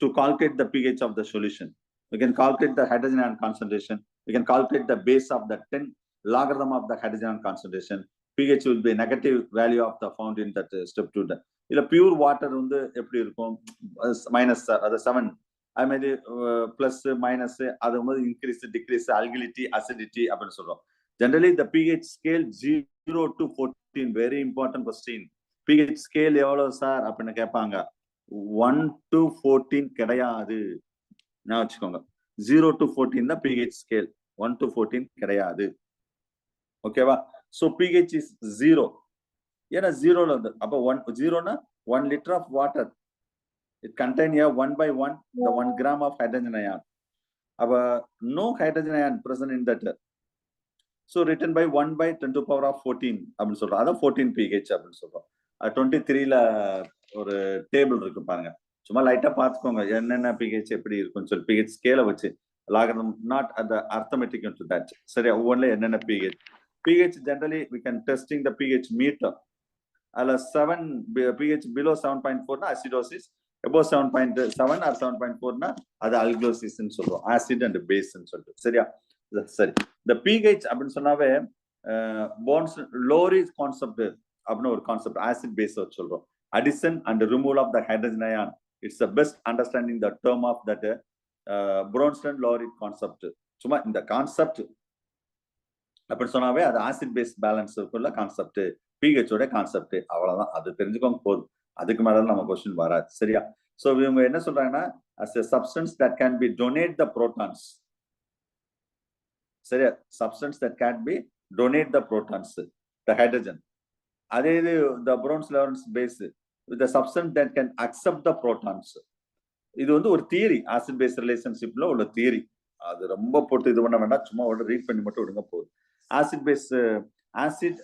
To calculate the pH of the solution, we can calculate the hydrogen ion concentration. We can calculate the base of the 10 logarithm of the hydrogen ion concentration. pH will be negative value of the found in that step 2. இல்ல pure water வந்து எப்படி இருக்கும்? Minus, அது 7. அது மாதிரி plus minus, அது வந்து increase degrees, அல்கிலிட்டி acidity அப்படின்னு சொல்றோம். Generally the pH scale 0 to 14. Very important question. pH scale எவ்வளவு சார் அப்படின்னு கேட்பாங்க. 1 to 14 கிடையாது. நான் வச்சுக்கோங்க, 0 to 14 தான் pH ஸ்கேல். 1 to 14 கிடையாது. ஓகேவா? So pH is 0. ஏன்னா 0ல வந்து அப்ப 0னா 1 liter of water, it contain a 1 by 1 the 1 gram of hydrogen ion. அப்ப no hydrogen ion present in that. So written by 1 by 10 to the power of 14 அப்படின்னு சொல்றோம். அதான் 14 pH அப்படின்னு சொல்றோம். 23ல ஒரு டேபிள் இருக்கு பாருங்க. சும்மா லைட்டா பாத்துக்கோங்க என்னென்ன pH எப்படி இருக்கும்னு சொல்லி. pH ஸ்கேல வச்சு logarithm, not at the arithmetic into that. சரியா? ஒவ்வொன்றுல என்னென்ன pH generally we can testing the pH meter. அதுல 7 pH below 7.4 னா அசிடோசிஸ், above 7.7 or 7.4 னா அது அல்கலோசிஸ் ன்னு சொல்றோம். ஆசிட் அண்ட் பேஸ் ன்னு சொல்லிட்டு. சரியா? சரி, இந்த pH அப்படின்னு சொன்னாவே போன்ஸ் லோரி கான்செப்ட் அப்படின்னு ஒரு கான்செப்ட் ஆசிட் பேஸ் வச்சு சொல்றோம். Addition and removal of the hydrogen ion. It's the best understanding the term of that Bronsted Lowry concept. சும்மா இந்த கான்செப்ட் அப்படி சொன்னாவே அது ஆசிட் பேஸ் பேலன்ஸ் இருக்குள்ள கான்செப்ட், pH ஓட கான்செப்ட். அவ்வளவுதான், அது தெரிஞ்சுக்கோங்க போதும். அதுக்கு மேல நம்ம கொஸ்டின் வராது. சரியா? சோ இவங்க என்ன சொல்றாங்கன்னா as a substance that can be donate the protons. சரியா? substance that can be donate the protons, the hydrogen. அதே இது the Browns-Lawrence base with the substance that can accept the protons. இது வந்து ஒரு தியரி, ஆசிட் பேஸ் ரிலேஷன்ஷிப்ல உள்ள theory. அது ரொம்ப போட்டு இது பண்ண வேண்டாம், சும்மா ஒரு ரீட் பண்ணி மட்டும் விடுங்க போதும். Acid base, acid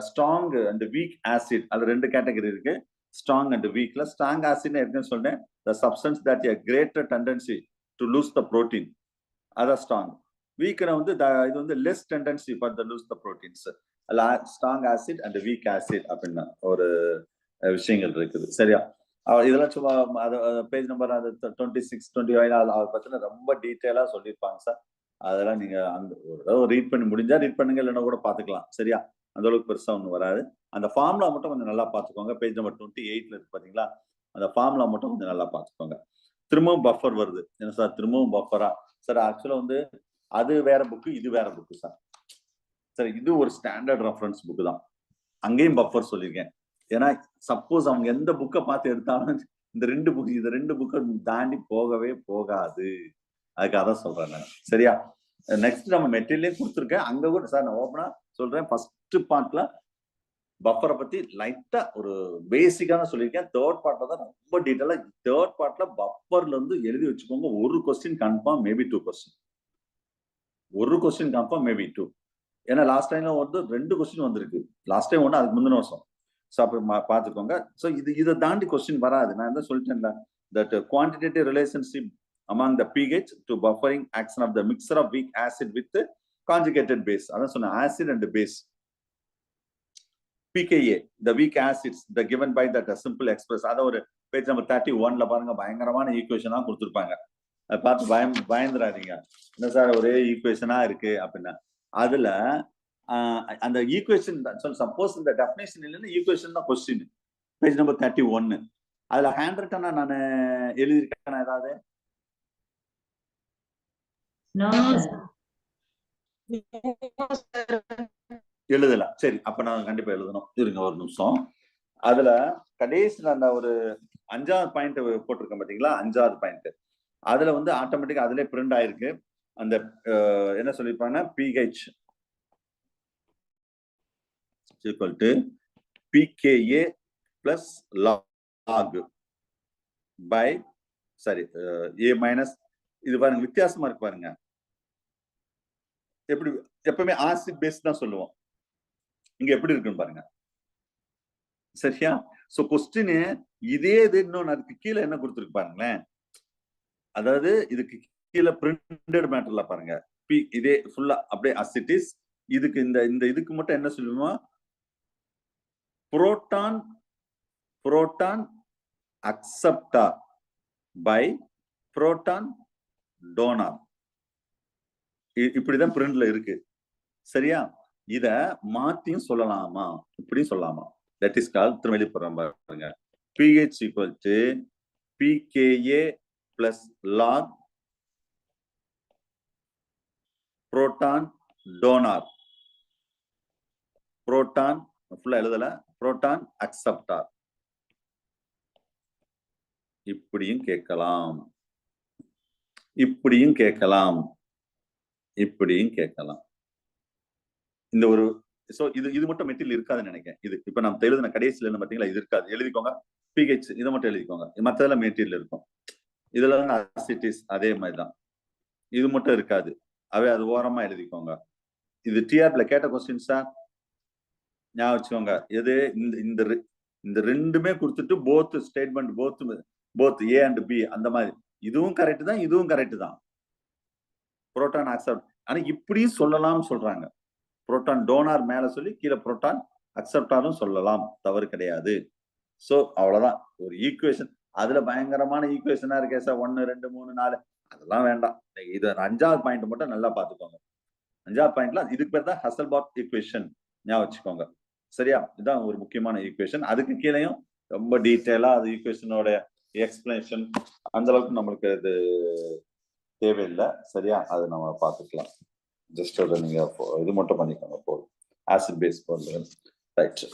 strong and weak acid, அது ரெண்டு கேட்டகரி இருக்கு. ஸ்ட்ராங் அண்ட் வீக்ல ஸ்ட்ராங் ஆசிட் ஏற்கனவே சொன்னேன், the substance that a greater tendency to lose the protein, அதான் ஸ்ட்ராங். வீக்னா வந்து இது வந்து less tendency for the lose the proteins. Strong acid and weak acid அப்படின்னா ஒரு விஷயங்கள் இருக்குது. சரியா? இதெல்லாம் சும்மா பேஜ் நம்பர் 26, 25 அதை பத்தின ரொம்ப டீட்டெயிலா சொல்லியிருப்பாங்க சார். அதெல்லாம் நீங்க அந்த ஒரு தடவை ரீட் பண்ணி முடிஞ்சா ரீட் பண்ணுங்க, இல்லைன்னா கூட பாத்துக்கலாம். சரியா? அந்த அளவுக்கு பெருசா ஒன்றும் வராது. அந்த ஃபார்முலா மட்டும் கொஞ்சம் நல்லா பாத்துக்கோங்க. பேஜ் நம்பர் 28ல இருக்கு பாத்தீங்களா? அந்த ஃபார்முலா மட்டும் கொஞ்சம் நல்லா பாத்துக்கோங்க. திரும்பவும் பஃபர் வருது. என்ன சார் திரும்பவும் பஃபரா? சார் ஆக்சுவலா வந்து அது வேற புக்கு, இது வேற புக்கு சார். சார் இது ஒரு ஸ்டாண்டர்ட் ரெஃபரன்ஸ் புக்கு தான். அங்கேயும் பஃபர் சொல்லியிருக்கேன். ஏன்னா சப்போஸ் அவங்க எந்த புக்கை பார்த்து எடுத்தாலும் இந்த ரெண்டு புக்கை தாண்டி போகவே போகாது. அதுக்காக தான் சொல்றேன் நான். சரியா? நெக்ஸ்ட் நம்ம மெட்டீரியலே கொடுத்துருக்கேன். அங்க கூட சார் நான் ஓப்பனா சொல்றேன், ஃபர்ஸ்ட் பார்ட்ல பஃபரை பத்தி லைட்டா ஒரு பேசிக்கான சொல்லியிருக்கேன். தேர்ட் பார்ட்ல தான் ரொம்ப டீட்டெயிலா. தேர்ட் பார்ட்ல பஃபர்ல இருந்து எழுதி வச்சுக்கோங்க. ஒரு கொஸ்டின் கன்ஃபார்ம், மேபி 2 கொஸ்டின். ஒரு கொஸ்டின் கன்ஃபார்ம், மேபி 2. ஏன்னா லாஸ்ட் டைம்ல வந்து 2 கொஸ்டின் வந்திருக்கு. லாஸ்ட் டைம் ஒன்று, அதுக்கு முந்தின வருஷம். ஸோ அப்போ பார்த்துக்கோங்க. ஸோ இதை தாண்டி கொஸ்டின் வராது. நான் என்ன சொல்லிட்டேன்ல, that quantitative relationship among the pH to buffering action of the mixture of weak acid with conjugated base. அதான் சொன்னேன், acid and base. pKa, the weak acids, the given by that simple express. அதை ஒரு page number 31ல பாருங்க, பயங்கரமான ஈக்குவேஷனா கொடுத்துருப்பாங்க. அதை பார்த்து பயந்துடாதீங்க. என்ன சார் ஒரே ஈக்குவேஷனா இருக்கு அப்படின்னா, அதுல அந்த ஈக்குவேஷன் சப்போஸ் இந்த டெஃபினேஷன் இல்லைன்னா ஈக்குவேஷன் தான் கொஸ்டின். Page number 31. அதுல ஹேண்ட் ரிட்டனா நான் எழுதியிருக்கேன் ஏதாவது? எழுதல. சரி, அப்ப நான் கண்டிப்பா எழுதணும். இருங்க ஒரு நிமிஷம். அதுல கடைசியில் அந்த ஒரு 5வது பாயிண்ட் போட்டிருக்கேன் பாத்தீங்களா? 5வது பாயிண்ட் அதுல வந்து ஆட்டோமேட்டிக்கா அதுல பிரிண்ட் ஆயிருக்கு. அந்த என்ன சொல்லிருப்பாங்கன்னா, pH equal to pKa plus log by a minus. இது பாருங்க வித்தியாசமா இருக்கு பாருங்க. எப்படி எப்பவுமே ஆசிட் பேஸ் தான் சொல்லுவோம், இங்க எப்படி இருக்குன்னு பாருங்க. சரியா? சோ கொஸ்டின் இதே இது. இன்னொன்னு அதுக்கு கீழே என்ன கொடுத்துருக்கு பாருங்களேன். அதாவது இதுக்கு கீழே பிரிண்டட் மேட்டர்ல பாருங்க, இதே ஃபுல்லா அப்படியே அசிட்டிஸ். இதுக்கு இந்த இதுக்கு மட்டும் என்ன சொல்லுவோம், proton acceptor by proton donor. இப்படிதான் பிரிண்ட்ல இருக்கு. சரியா? இத மாத்தியும் சொல்லலாமா, இப்படியும் சொல்லலாமா? தட் இஸ் கால் திரும்ப பாருங்க, pH equal to pKa plus log proton donor. Proton ஃபுல்லா எழுதல, புரோட்டான் அக்செப்டார். இப்படியும் கேட்கலாம், இப்படியும் கேட்கலாம், இப்படியும் கேட்கலாம். இந்த ஒரு இது மட்டும் மெட்டீரியல் இருக்காதுன்னு நினைக்கிறேன். இது இப்ப நம்ம எழுதின கடைசியில என்ன பாத்தீங்களா, இது இருக்காது. எழுதிக்கோங்க, pH இதை மட்டும் எழுதிக்கோங்க. மற்றதெல்லாம் மெட்டீரியல் இருக்கும். இதுல அசிட்டிஸ் அதே மாதிரிதான், இது மட்டும் இருக்காது. அது ஓரமா எழுதிக்கோங்க. இது டிஆர்ல கேட்ட கொஸ்டின் சார், ஞாபகம் வச்சுக்கோங்க. எது இந்த ரெண்டுமே கொடுத்துட்டு both statement, both A and B அந்த மாதிரி. இதுவும் கரெக்ட் தான், இதுவும் கரெக்ட் தான். புரோட்டான் அக்செப்ட், ஆனா இப்படியும் சொல்லலாம் சொல்றாங்க. புரோட்டான் டோனார் மேல சொல்லி கீழே புரோட்டான் அக்செப்டாரும் சொல்லலாம், தவறு கிடையாது. சோ அவ்வளவுதான் ஒரு ஈக்குவேஷன். அதுல பயங்கரமான ஈக்குவேஷனா இருக்கே சார், 1 2 3 4, அதெல்லாம் வேண்டாம். இது 5வது பாயிண்ட் மட்டும் நல்லா பாத்துக்கோங்க. 5வது பாயிண்ட்ல இதுக்கு பேர் தான் ஹசல்பார்ட் ஈக்குவேஷன், ஞாபகம் வச்சுக்கோங்க. சரியா? இதுதான் ஒரு முக்கியமான ஈக்குவேஷன். அதுக்கு கீழேயும் ரொம்ப டீட்டெயிலா அது ஈக்குவேஷனோட எக்ஸ்பிளனேஷன் அந்த அளவுக்கு நம்மளுக்கு இது தேவையில்லை. சரியா? அது நம்ம பார்த்துக்கலாம். ஜஸ்ட் அதை நீங்க இது மட்டும் பண்ணிக்கோங்க போதும். ஆசிட் பேஸ் போடுறது right.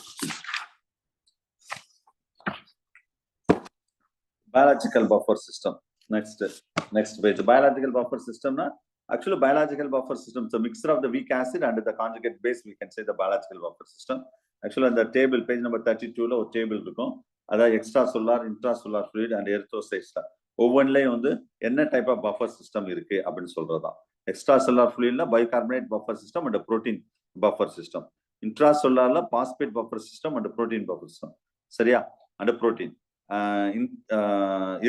biological buffer system. Next page. Biological buffer system na actually biological buffer system is a mixture of the weak acid and the conjugate base. We can say the biological buffer system. Actually on the table page number 32 la or table irukum. Adha extracellular, intracellular fluid and erythrocytes la ஒவ்வொன்றிலையும் வந்து என்ன type of buffer system இருக்கு அப்படின்னு சொல்றதுதான். Extra cellular ஃப்ளூயிட்ல bicarbonate buffer system and protein buffer system. இன்ட்ராசெல்லுலார்ல phosphate buffer system and protein buffer system. சரியா? And protein.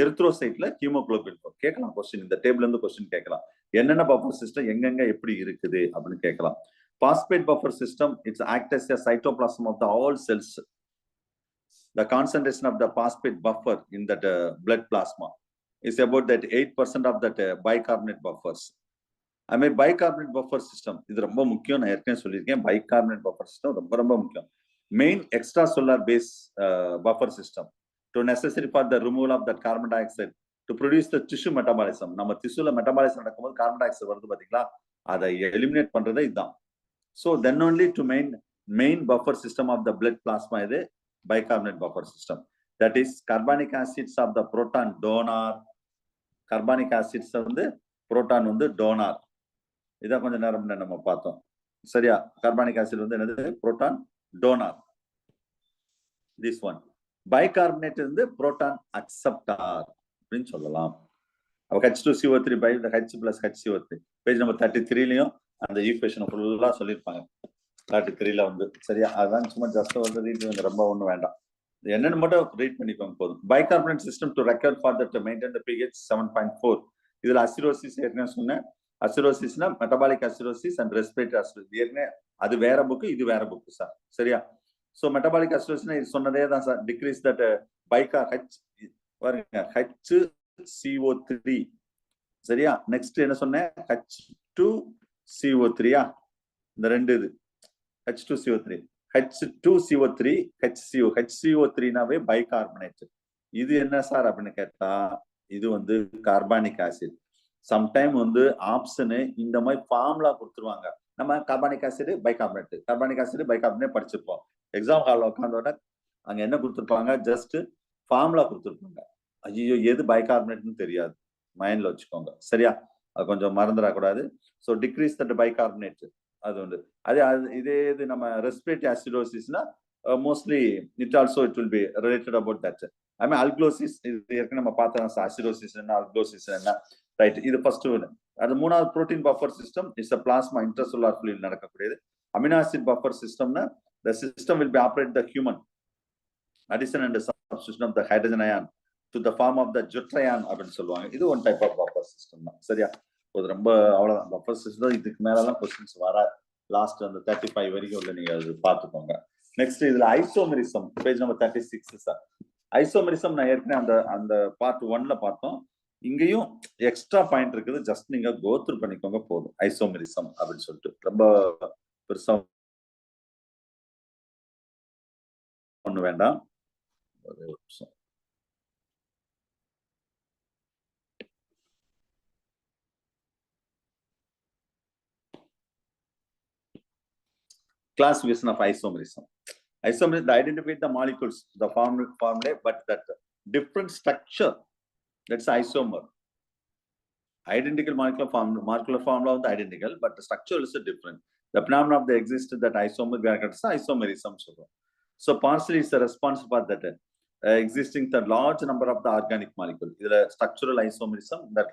எரித்ரோசைட்ல ஹீமோகுளோபின் கேட்கலாம் கொஸ்டின். இந்த டேபிள்ல இருந்து கொஸ்டின் கேட்கலாம். என்னென்ன பஃபர் சிஸ்டம் எங்கெங்க எப்படி இருக்குது அப்படின்னு கேட்கலாம். Phosphate buffer system it's act as a cytoplasm of the all cells. the concentration of the phosphate buffer in that blood plasma is about that 8% of that bicarbonate buffers. I mean bicarbonate buffer system இது ரொம்ப முக்கியம். நான் ஏற்கனவே சொல்லியிருக்கேன், bicarbonate buffer system ரொம்ப ரொம்ப முக்கியம். Main extracellular base buffer system to necessary for the removal of that carbon dioxide to produce the tissue metabolism. நம்ம திசுல மெட்டபாலிசம் நடக்கும்போது கார்பன் டை ஆக்சைடு வருது பாத்தீங்களா, அதை எலிமினேட் பண்றதே இதுதான். So then only to main buffer system of the blood plasma is the bicarbonate buffer system. That is carbonic acids of the proton donor. Carbonic acids வந்து proton வந்து donor. இத கொஞ்ச நேரம் நம்ம பார்த்தோம். சரியா? carbonic acid வந்து என்னது? proton donor. This one. Bicarbonate வந்து proton acceptor அப்படினு சொல்லலாம். அப்ப H2CO3 by the H plus HCO3. Page number 33லயும் அந்த ஈக்குவேஷன் ஃபுல்லா சொல்லிருப்பாங்க. 33ல வந்து சரியா? அதான் சும்மா ஜஸ்ட் வந்து ரீட் வந்து ரொம்ப ஒண்ணு வேண்டாம். என்னன்னு மட்டும் ரீட் பண்ணிக்கோங்க போதும். Bicarbonate system to record for that maintain the pH 7.4. இதுல அசிரோசிஸ் ஏற்கனவே சொன்னேன். அசிரோசிஸ்னா metabolic acidosis and respiratory acidosis. ஏற்கனவே அது வேற புக், இது வேற புக் சார். சரியா? சோ மெட்டபாலிக் அசிரோசிஸ்னா இது சொன்னதே தான் சார். டிக்ரீஸ் தட் பைகா H பாருங்க HCO3. சரியா? நெக்ஸ்ட் என்ன சொன்னேன்? H2CO3. இந்த ரெண்டு இது H2CO3 H2CO3 HCO3நாவே பைகார்பனேட். இது என்ன சார் அப்படின்னு கேட்டா, இது வந்து கார்பானிக் ஆசிட். சம்டைம் வந்து ஆப்ஷனு இந்த மாதிரி ஃபார்முலா கொடுத்துருவாங்க. நம்ம கார்பானிக் ஆசிட் பைகார்பனேட் படிச்சிருப்போம். எக்ஸாம் ஹாலில் உட்காந்தோட அங்க என்ன கொடுத்துருப்பாங்க? ஜஸ்ட் ஃபார்முலா கொடுத்துருப்பாங்க. ஐயோ எது பைகார்பனேட்னு தெரியாது, மைண்ட்ல வச்சுக்கோங்க. சரியா? அது கொஞ்சம் மறந்துடக்கூடாது. ஸோ டிக்ரீஸ் தட் பைகார்பனேட் அது உண்டு. அதே இதே இது நம்ம ரெஸ்பிரேட்டரி அசிடோசிஸ்னா mostly it also it will be related about that. I mean alkalosis இது ஏற்கனவே நம்ம பார்த்தோம். அசிடோசிஸ் என்ன, அல்க்ளோசிஸ் என்ன, ரைட்? இது ஃபர்ஸ்ட் ஒன்று. அது மூணாவது protein buffer system is a plasma intracellular fluid நடக்கக்கூடியது. அமினோ ஆசிட் பஃபர் சிஸ்டம்னா the system will be operate the human addition and substitution of the hydrogen ion to the form of the deuterion அப்படின்னு சொல்லுவாங்க. இது one type of buffer system தான். சரியா? அது ரொம்ப அவ்வளவுதான் பஃபர் சிஸ்டம். இதுக்கு மேலலாம் क्वेश्चंस வர லாஸ்ட் அந்த 35 வரைக்கும் உள்ள நீங்க அது பார்த்துக்கோங்க. நெக்ஸ்ட் இதுல isomerism page number 36 sir. Isomerism நான் ஏற்கனவே அந்த பார்ட் 1ல பார்த்தோம். இங்கேயும் எக்ஸ்ட்ரா பாயிண்ட் இருக்குது. ஜஸ்ட் நீங்க கோ த்ரூ பண்ணிக்கோங்க போதும். ஐசோமெரிசம் அப்படின்னு சொல்லிட்டு ரொம்ப பெருசா ஒண்ணு வேண்டாம். ஒரு நிமிஷம். Classification of isomerism. Isomerism identify the molecules, the formula, but that different structure, that's isomer. Identical molecular formula is identical, but the structure is different. The phenomenon of the existence that isomer is isomerism. So partially is responsible for that existing the large number of the organic molecules. This is structural isomerism. That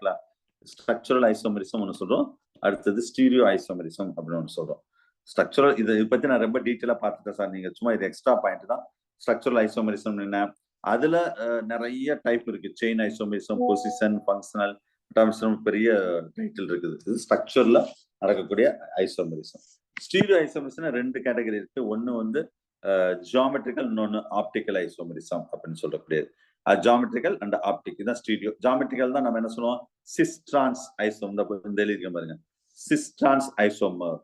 structural isomerism ஒன்னு சொல்றோம். அடுத்தது stereo isomerism அப்படின்னு ஒன்று சொல்றோம். Structural இதை பத்தி நான் ரொம்ப டீட்டெயிலா பார்த்துட்டேன் சார். நீங்க சும்மா இது எக்ஸ்ட்ரா பாயிண்ட் தான். ஸ்ட்ரக்சரல் ஐசோமெரிசம் என்ன, அதுல நிறைய டைப் இருக்கு. செயின் ஐசோமெரிசம், பொசிஷன், ஃபங்க்ஷனல், பெரிய டைட்டில் இருக்குது. இது ஸ்ட்ரக்சர்ல நடக்கக்கூடிய ஐசோமெரிசம். ஸ்டீரியோ ஐசோமெரிசம் ரெண்டு கேட்டகரி இருக்கு. ஒன்னு வந்து ஜியோமெட்ரிக்கல், இன்னொன்னு ஆப்டிக்கல் ஐசோமெரிசம் அப்படின்னு சொல்லக்கூடியது. ஜியோமெட்ரிக்கல் அண்ட் ஆப்டிக் தான் ஸ்டீரியோ. ஜியோமெட்ரிக்கல் தான் நம்ம என்ன சொல்லுவோம்? Sis trans isomer. இந்த எழுதிருக்கேன் பாருங்க, sis trans isomer.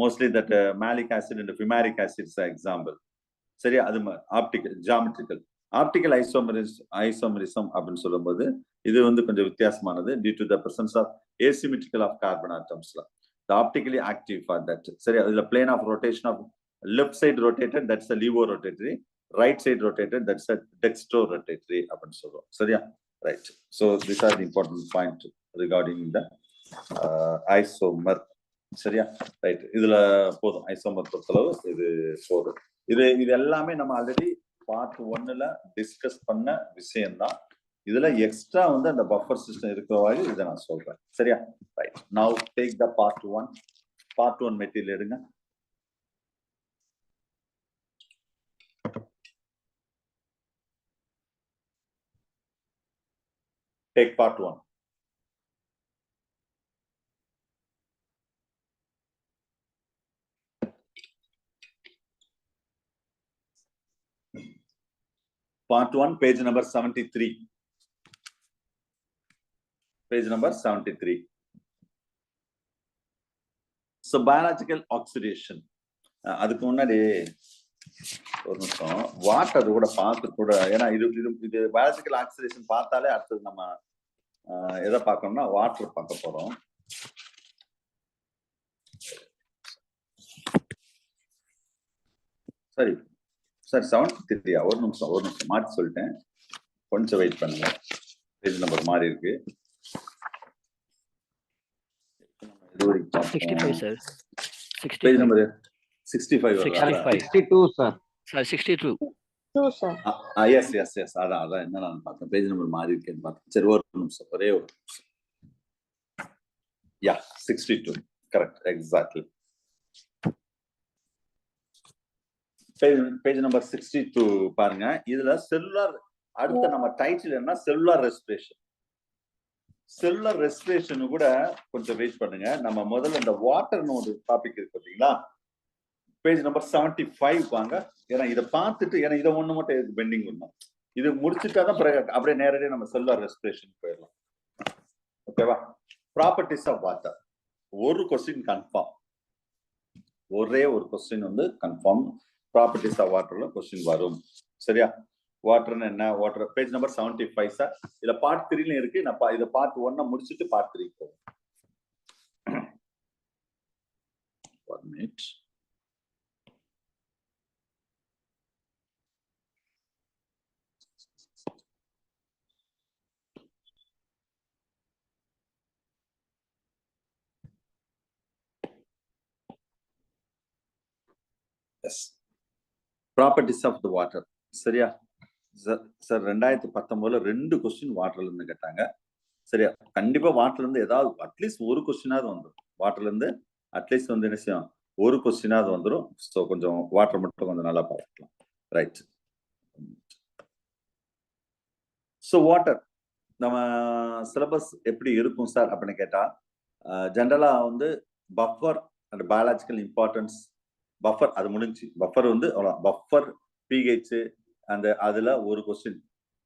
Mostly that malic acid and ஃபியூமாரிக் acid is example. சரியா? அது ஆப்டிக்கல். ஜியோமெட்ரிக்கல். ஆப்டிக்கல் ஐசோமெரிசம் அப்படின்னு சொல்லும்போது இது வந்து கொஞ்சம் வித்தியாசமானது. Due to the presence of asymmetrical of carbon atomsல the optically active for that. சரியா? இதுல plane of rotation of left side rotated, that's a levo rotatory. Right side rotated, that's a dextro rotatory அப்படின்னு சொல்றோம். சரியா? Right. So these are the important point regarding the isomer. சரியா? Right. இதுல போதும் isomer பொறுத்தளவு இது போதும். இது எல்லாமே நம்ம ஆல்ரெடி பார்ட் 1ல டிஸ்கஸ் பண்ண விஷயம்தான். இதுல எக்ஸ்ட்ரா வந்து அந்த பஃபர் சிஸ்டம் இருக்கிற மாதிரி இதை நான் சொல்றேன். சரியா? Right. Now take the part 1. Part 1 material எடுங்க. Take part 1. Part 1, page number 73. Page number 73. So biological oxidation. அதுக்கு முன்னாடி ஒரு நிமிஷம் வாட்டர் கூட பார்த்து கூட, ஏன்னா இது பயாலஜிக்கல் ஆக்சிடேஷன் பார்த்தாலே அடுத்தது நம்ம எதை பார்க்கணும்னா வாட்டர் பார்க்க போறோம். சரி சார் 73. ஒரு நிமிஷம் மாற்றி சொல்லிட்டேன், கொஞ்சம் வெயிட் பண்ணுங்க. பேஜ் நம்பர் மாறி இருக்கு. 65 sir. Page number 65. 62 sir. Sir 62 sir. Yes அதான் என்ன நான் பார்த்தேன், பேஜ் நம்பர் மாறி இருக்கேன்னு பார்த்தேன். சரி ஒரு நிமிஷம், ஒரே ஒரு நிமிஷம். 62 கரெக்ட், எக்ஸாக்ட்லி. பேஜ் நம்பர் 62 பாருங்க. இதுல செல்லுலார், அடுத்த நம்ம டைட்டில் என்ன, செல்லுலார் ரெஸ்பிரேஷன். செல்லுலார் ரெஸ்பிரேஷன் கூட கொஞ்சம் வெயிட் பண்ணுங்க. நம்ம முதல்ல இந்த வாட்டர்னு ஒரு டாபிக் இருக்கு பார்த்தீங்களா, பேஜ் நம்பர் 75 வாங்க. ஏன்னா இதை பார்த்துட்டு, ஏன்னா இதை ஒண்ணு மட்டும் பெண்டிங் பண்ணணும், இது முடிச்சுட்டாதான் பிறகு அப்படியே நேரடியாக நம்ம செல்லுலார் ரெஸ்பிரேஷன் போயிடலாம். ஓகேவா? Properties of water. ஒரு கொஸ்டின் கன்ஃபார்ம், ஒரே ஒரு கொஸ்டின் வந்து கன்ஃபார்ம். ப்ராப்பர்ட்டிஸ் ஆஃப் வாட்டர்ல கொஸ்டின் வரும். சரியா? வாட்டர்னு என்ன, வாட்டர் பேஜ் நம்பர் 75 சார். இதுல பார்ட் 3 இருக்கு. நான் இதை பார்ட் 1 முடிச்சுட்டு பார்ட் 3 போவோம். 1 minute. Properties of the water. சரியா சார்? 2019 2 கொஸ்டின் வாட்டர்ல இருந்து கேட்டாங்க. சரியா? கண்டிப்பா வாட்டர்ல இருந்து ஏதாவது அட்லீஸ்ட் ஒரு கொஸ்டினாவது வந்துடும். வாட்டர்ல இருந்து அட்லீஸ்ட் வந்து என்ன செய்யும், ஒரு கொஸ்டினாவது வந்துடும். ஸோ கொஞ்சம் வாட்டர் மட்டும் கொஞ்சம் நல்லா பார்த்துக்கலாம். ரைட். ஸோ வாட்டர் நம்ம சிலபஸ் எப்படி இருக்கும் சார் அப்படின்னு கேட்டா, ஜென்ரலா வந்து buffer and biological importance. Buffer அது முடிஞ்சு, பஃபர் வந்து பஃபர், பிஹெச், அந்த அதுல ஒரு கொஸ்டின்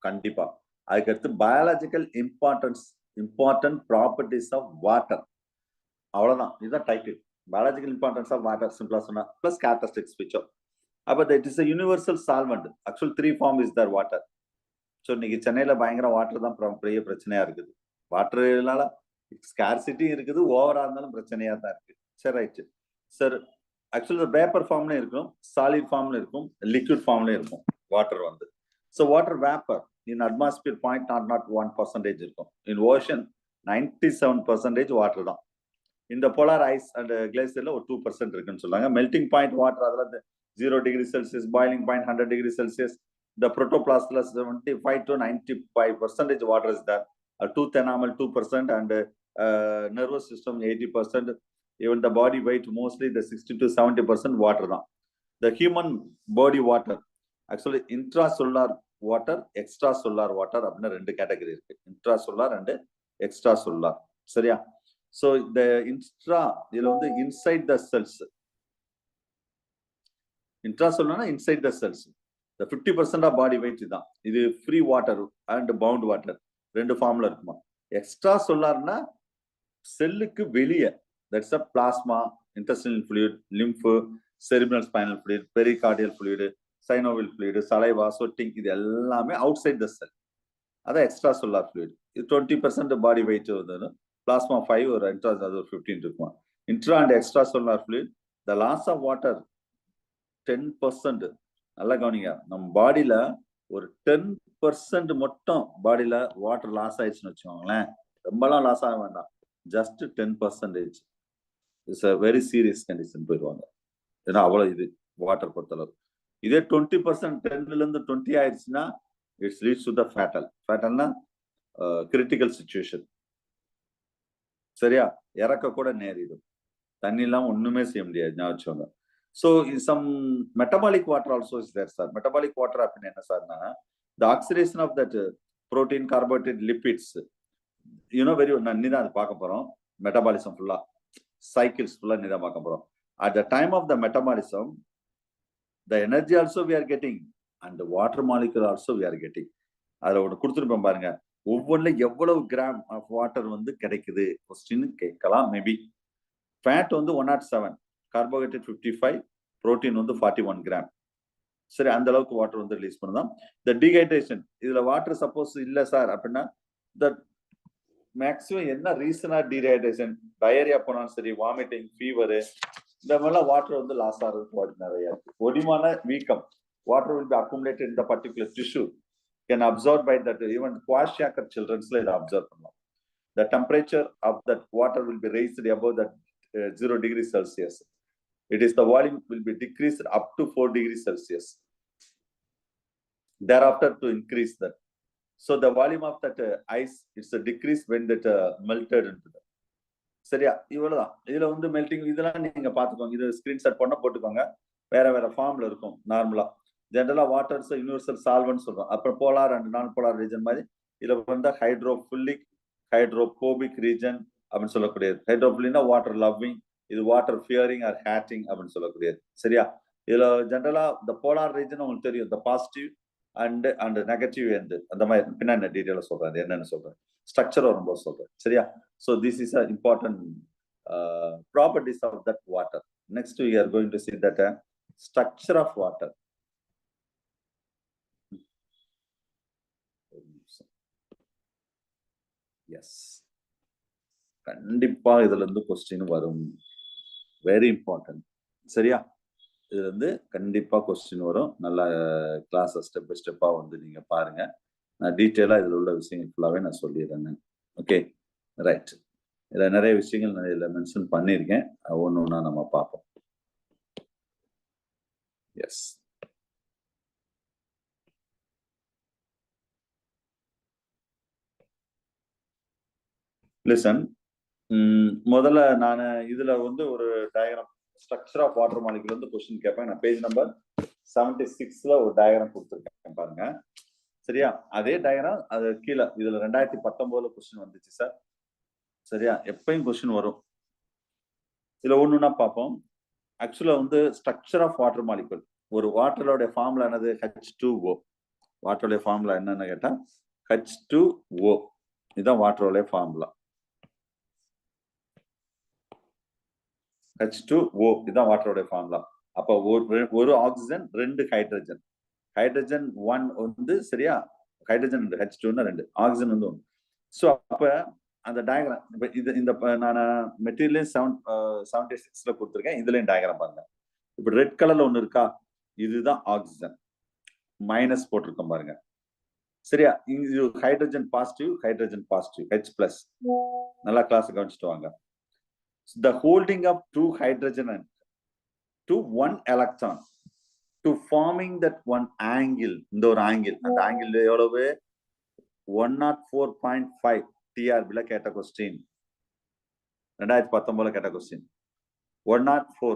கண்டிப்பா. அதுக்கடுத்து biological important properties of water. அவ்வளவுதான், இதுதான் title. Biological importance of water சிம்பிளா சொன்னா, பிளஸ் கேரக்டரிஸ்டிக்ஸ் பிக்சர். அப்ப it is a universal solvent. Actually 3 form is there water. So இன்னைக்கு சென்னையில பயங்கர வாட்டர் தான் பெரிய பிரச்சனையா இருக்குது. வாட்டர்னால ஸ்கார்சிட்டி இருக்குது, ஓவரா இருந்தாலும் பிரச்சனையா தான் இருக்கு. சரி ரைட் சார். ஆக்சுவலி வேப்பர் ஃபார்ம்ல இருக்கும், சாலிட் ஃபார்ம்ல இருக்கும், லிக்விட் ஃபார்ம்ல இருக்கும் வாட்டர் வந்து. ஸோ வாட்டர் வேப்பர் இன் அட்மாஸ்பியர் 0.01% இருக்கும். இன் ஓஷன் 97% வாட்டர் தான். இந்த போலார் ஐஸ் அண்ட் கிளேசியர்ல ஒரு 2% இருக்குன்னு சொல்றாங்க. மெல்டிங் பாயிண்ட் வாட்டர் அதுல 0 degree Celsius, boiling point 100 degree Celsius. The protoplasma 75 to 95% water is there. Tooth enamel 2% and nervous system 80%. Even the body weight mostly the 60 to 70% water. The human body water actually intracellular water, extracellular water அப்படின ரெண்டு category இருக்கு. Intracellular and extracellular. சரியா? So the intra இதுல வந்து inside the cells. Intracellular inside the cells. The 50% of body weight தான். இது free water and bound water ரெண்டு ஃபார்ம்ல இருக்குமா. எக்ஸ்ட்ரா சொல்லார்னா செல்லுக்கு வெளியே, that's a plasma, intestinal fluid, lymph, cerebral spinal fluid, pericardial fluid, synovial fluid, saliva, சொட்டிங், இது எல்லாமே அவுட் சைட் த செல். அதான் எக்ஸ்ட்ரா சொல்லார் ஃப்ளூயிட். இது 20% பாடி வெயிட் வந்து பிளாஸ்மா 5, ஒரு இன்ட்ரா அது ஒரு 15 இருக்குமா. Intra and extra cellular fluid. The loss of water 10%. நல்லா கவனிங்க, நம்ம பாடியில ஒரு 10% மட்டும் பாடியில வாட்டர் லாஸ் ஆயிடுச்சுன்னு வச்சுக்கோங்களேன். ரொம்பலாம் லாஸ் ஆக வேண்டாம், just 10%. It's a very serious condition போயிடுவாங்க. ஏன்னா அவ்வளவு இது வாட்டர் பொறுத்தளவு. இதே 20% 10ல இருந்து 20 ஆயிடுச்சுன்னா it's leads to the fatal. ஃபேட்டல்னா கிரிட்டிக்கல் சிச்சுவேஷன். சரியா? இறக்க கூட நேரிடும். தண்ணி இல்லாம ஒண்ணுமே செய்ய முடியாது, ஞாபகம். So some metabolic water also is there, sir. Metabolic water அப்படின்னா என்ன சார்னா, the oxidation of that protein, carbohydrate, lipids, you know very நீதான் அது பார்க்க போறோம். மெட்டபாலிசம் ஃபுல்லா, சைக்கிள்ஸ் ஃபுல்லா நீதான் பார்க்க போறோம். At the time of the metabolism, the energy also we are getting and the water molecule also we are getting. அதுல ஒன்று கொடுத்துருப்பேன் பாருங்க, ஒவ்வொன்றுல எவ்வளவு கிராம் ஆஃப் வாட்டர் வந்து கிடைக்குது கொஸ்டின் கேட்கலாம் மேபி. ஃபேட் வந்து 107, கார்போஹைட்ரேட் 55, புரோட்டீன் வந்து 41 கிராம். சரி, அந்த அளவுக்கு வாட்டர் வந்து ரிலீஸ் பண்ணலாம். இந்த டீஹைட்ரேஷன், இதுல வாட்டர் சப்போஸ் இல்ல சார் அப்படின்னா, இந்த மேக்ஸிமம் என்ன ரீசனா டீஹைட்ரேஷன், டயரியா போனாலும் சரி, வாமிட்டிங், ஃபீவர், இந்த மாதிரிலாம் வாட்டர் வந்து லாஸ் ஆகிறதுக்கு வாய்ப்பு நிறைய இருக்கு. ஒடிமான வீக்கம், water will be accumulated in the particular tissue, can absorb by that. Even kwashiorkor childrensல இதை அப்சர்வ் பண்ணலாம். The temperature of that water will be raised above that 0 degrees Celsius. It is the volume will be decreased up to 4 degrees Celsius. Thereafter to increase that. So the volume of that ice, it's a decrease when that melted into that. சரியா, இவ்வளவுதான். இதுல வந்து melting இதெல்லாம் நீங்க பாத்துக்கோங்க. இது screenshot பண்ண போட்டுக்கோங்க. வேற வேற ஃபார்ம்ல இருக்கும். நார்மலா ஜெனரலா வாட்டர்ஸ் யூனிவர்சல் சால்வன்ட் சொல்றோம். அப்புறம் போலார் அண்ட் நான் போலார் ரீஜன் மாதிரி இதுல வந்து ஹைட்ரோஃபிலிக், ஹைட்ரோபோபிக் ரீஜன் அப்படின்னு சொல்லக்கூடியது. ஹைட்ரோஃபிலிக்னா வாட்டர் லவ்விங், இது வாட்டர் ஃபியரிங் ஆர் ஹேட்டிங் அப்படின்னு சொல்லக்கூடியது. சரியா, இதுல ஜெனரலா இந்த போலார் ரீஜன் உங்களுக்கு தெரியும், இந்த பாசிட்டிவ் அண்ட் நெகட்டிவ் எண்ட் அந்த மாதிரி பின்னாடி டீட்டெயிலா சொல்றேன், என்னன்னு சொல்றேன், ஸ்ட்ரக்சர் வரும்போது சொல்றேன். சரியா, so this is an important properties of that water. Next we are going to see that structure of water. Yes, கண்டிப்பா இதுல இருந்து கொஸ்டின் வரும், வெரி இம்பார்ட்டன்ட். சரியா, இதுல இருந்து கண்டிப்பா கொஸ்டின் வரும். நல்லா கிளாஸ் ஸ்டெப் பை ஸ்டெப்பா வந்து நீங்க பாருங்க. நான் டீட்டெயிலா இதுல உள்ள விஷயங்கள் ஃபுல்லாவே நான் சொல்லிடுறேன். Okay, right. இதுல நிறைய விஷயங்கள் நான் இதுல மென்ஷன் பண்ணியிருக்கேன். ஒன்று ஒன்றா நம்ம பார்ப்போம். Yes, listen. முதல்ல நான் இதுல வந்து ஒரு diagram, structure of water molecule வந்து கொஸ்டின் கேட்பேன். நான் பேஜ் நம்பர் 76ல ஒரு டயக்ராம் கொடுத்துருக்கேன் பாருங்க. சரியா, அதே டயக்ராம் அது கீழே இதுல 2019ல கொஸ்டின் வந்துச்சு சார். சரியா, எப்பயும் கொஸ்டின் வரும். இதுல ஒண்ணுன்னா பார்ப்போம். ஆக்சுவலா வந்து ஸ்ட்ரக்சர் ஆஃப் வாட்டர் மாலிகுல், ஒரு வாட்டரோட ஃபார்முலா என்னது, H2O. வாட்டரோட ஃபார்முலா என்னன்னு கேட்டா H2O. இதுதான் வாட்டரோட ஃபார்முலா. H2O இதுதான் வாட்டரோட ஃபார்முலா. அப்ப ஒரு ஆக்சிஜன், 2 ஹைட்ரஜன், ஹைட்ரஜன் 1 வந்து சரியா, ஹைட்ரஜன் H2 2, ஆக்சிஜன் வந்து 1. ஸோ அப்ப அந்த டயக்ராம் இப்ப இது இந்த நான் மெட்டீரியல் 76ல கொடுத்துருக்கேன். இதுலயும் டயக்ராம் பாருங்க. இப்ப ரெட் கலர்ல ஒண்ணு இருக்கா, இதுதான் ஆக்சிஜன், மைனஸ் போட்டிருக்கோம் பாருங்க. சரியா, இது hydrogen positive, hydrogen positive, H+. நல்லா கிளாஸ் கவனிச்சுட்டு வாங்க. The holding of 2 hydrogen and to 1 electron to forming that one angle. இந்த ஒரு ஆங்கிள், அந்த ஆங்கிள் எவ்வளவு, 104.5 TRBல கேட்ட கொஸ்டின், 2019ல கேட்ட கொஸ்டின். 104,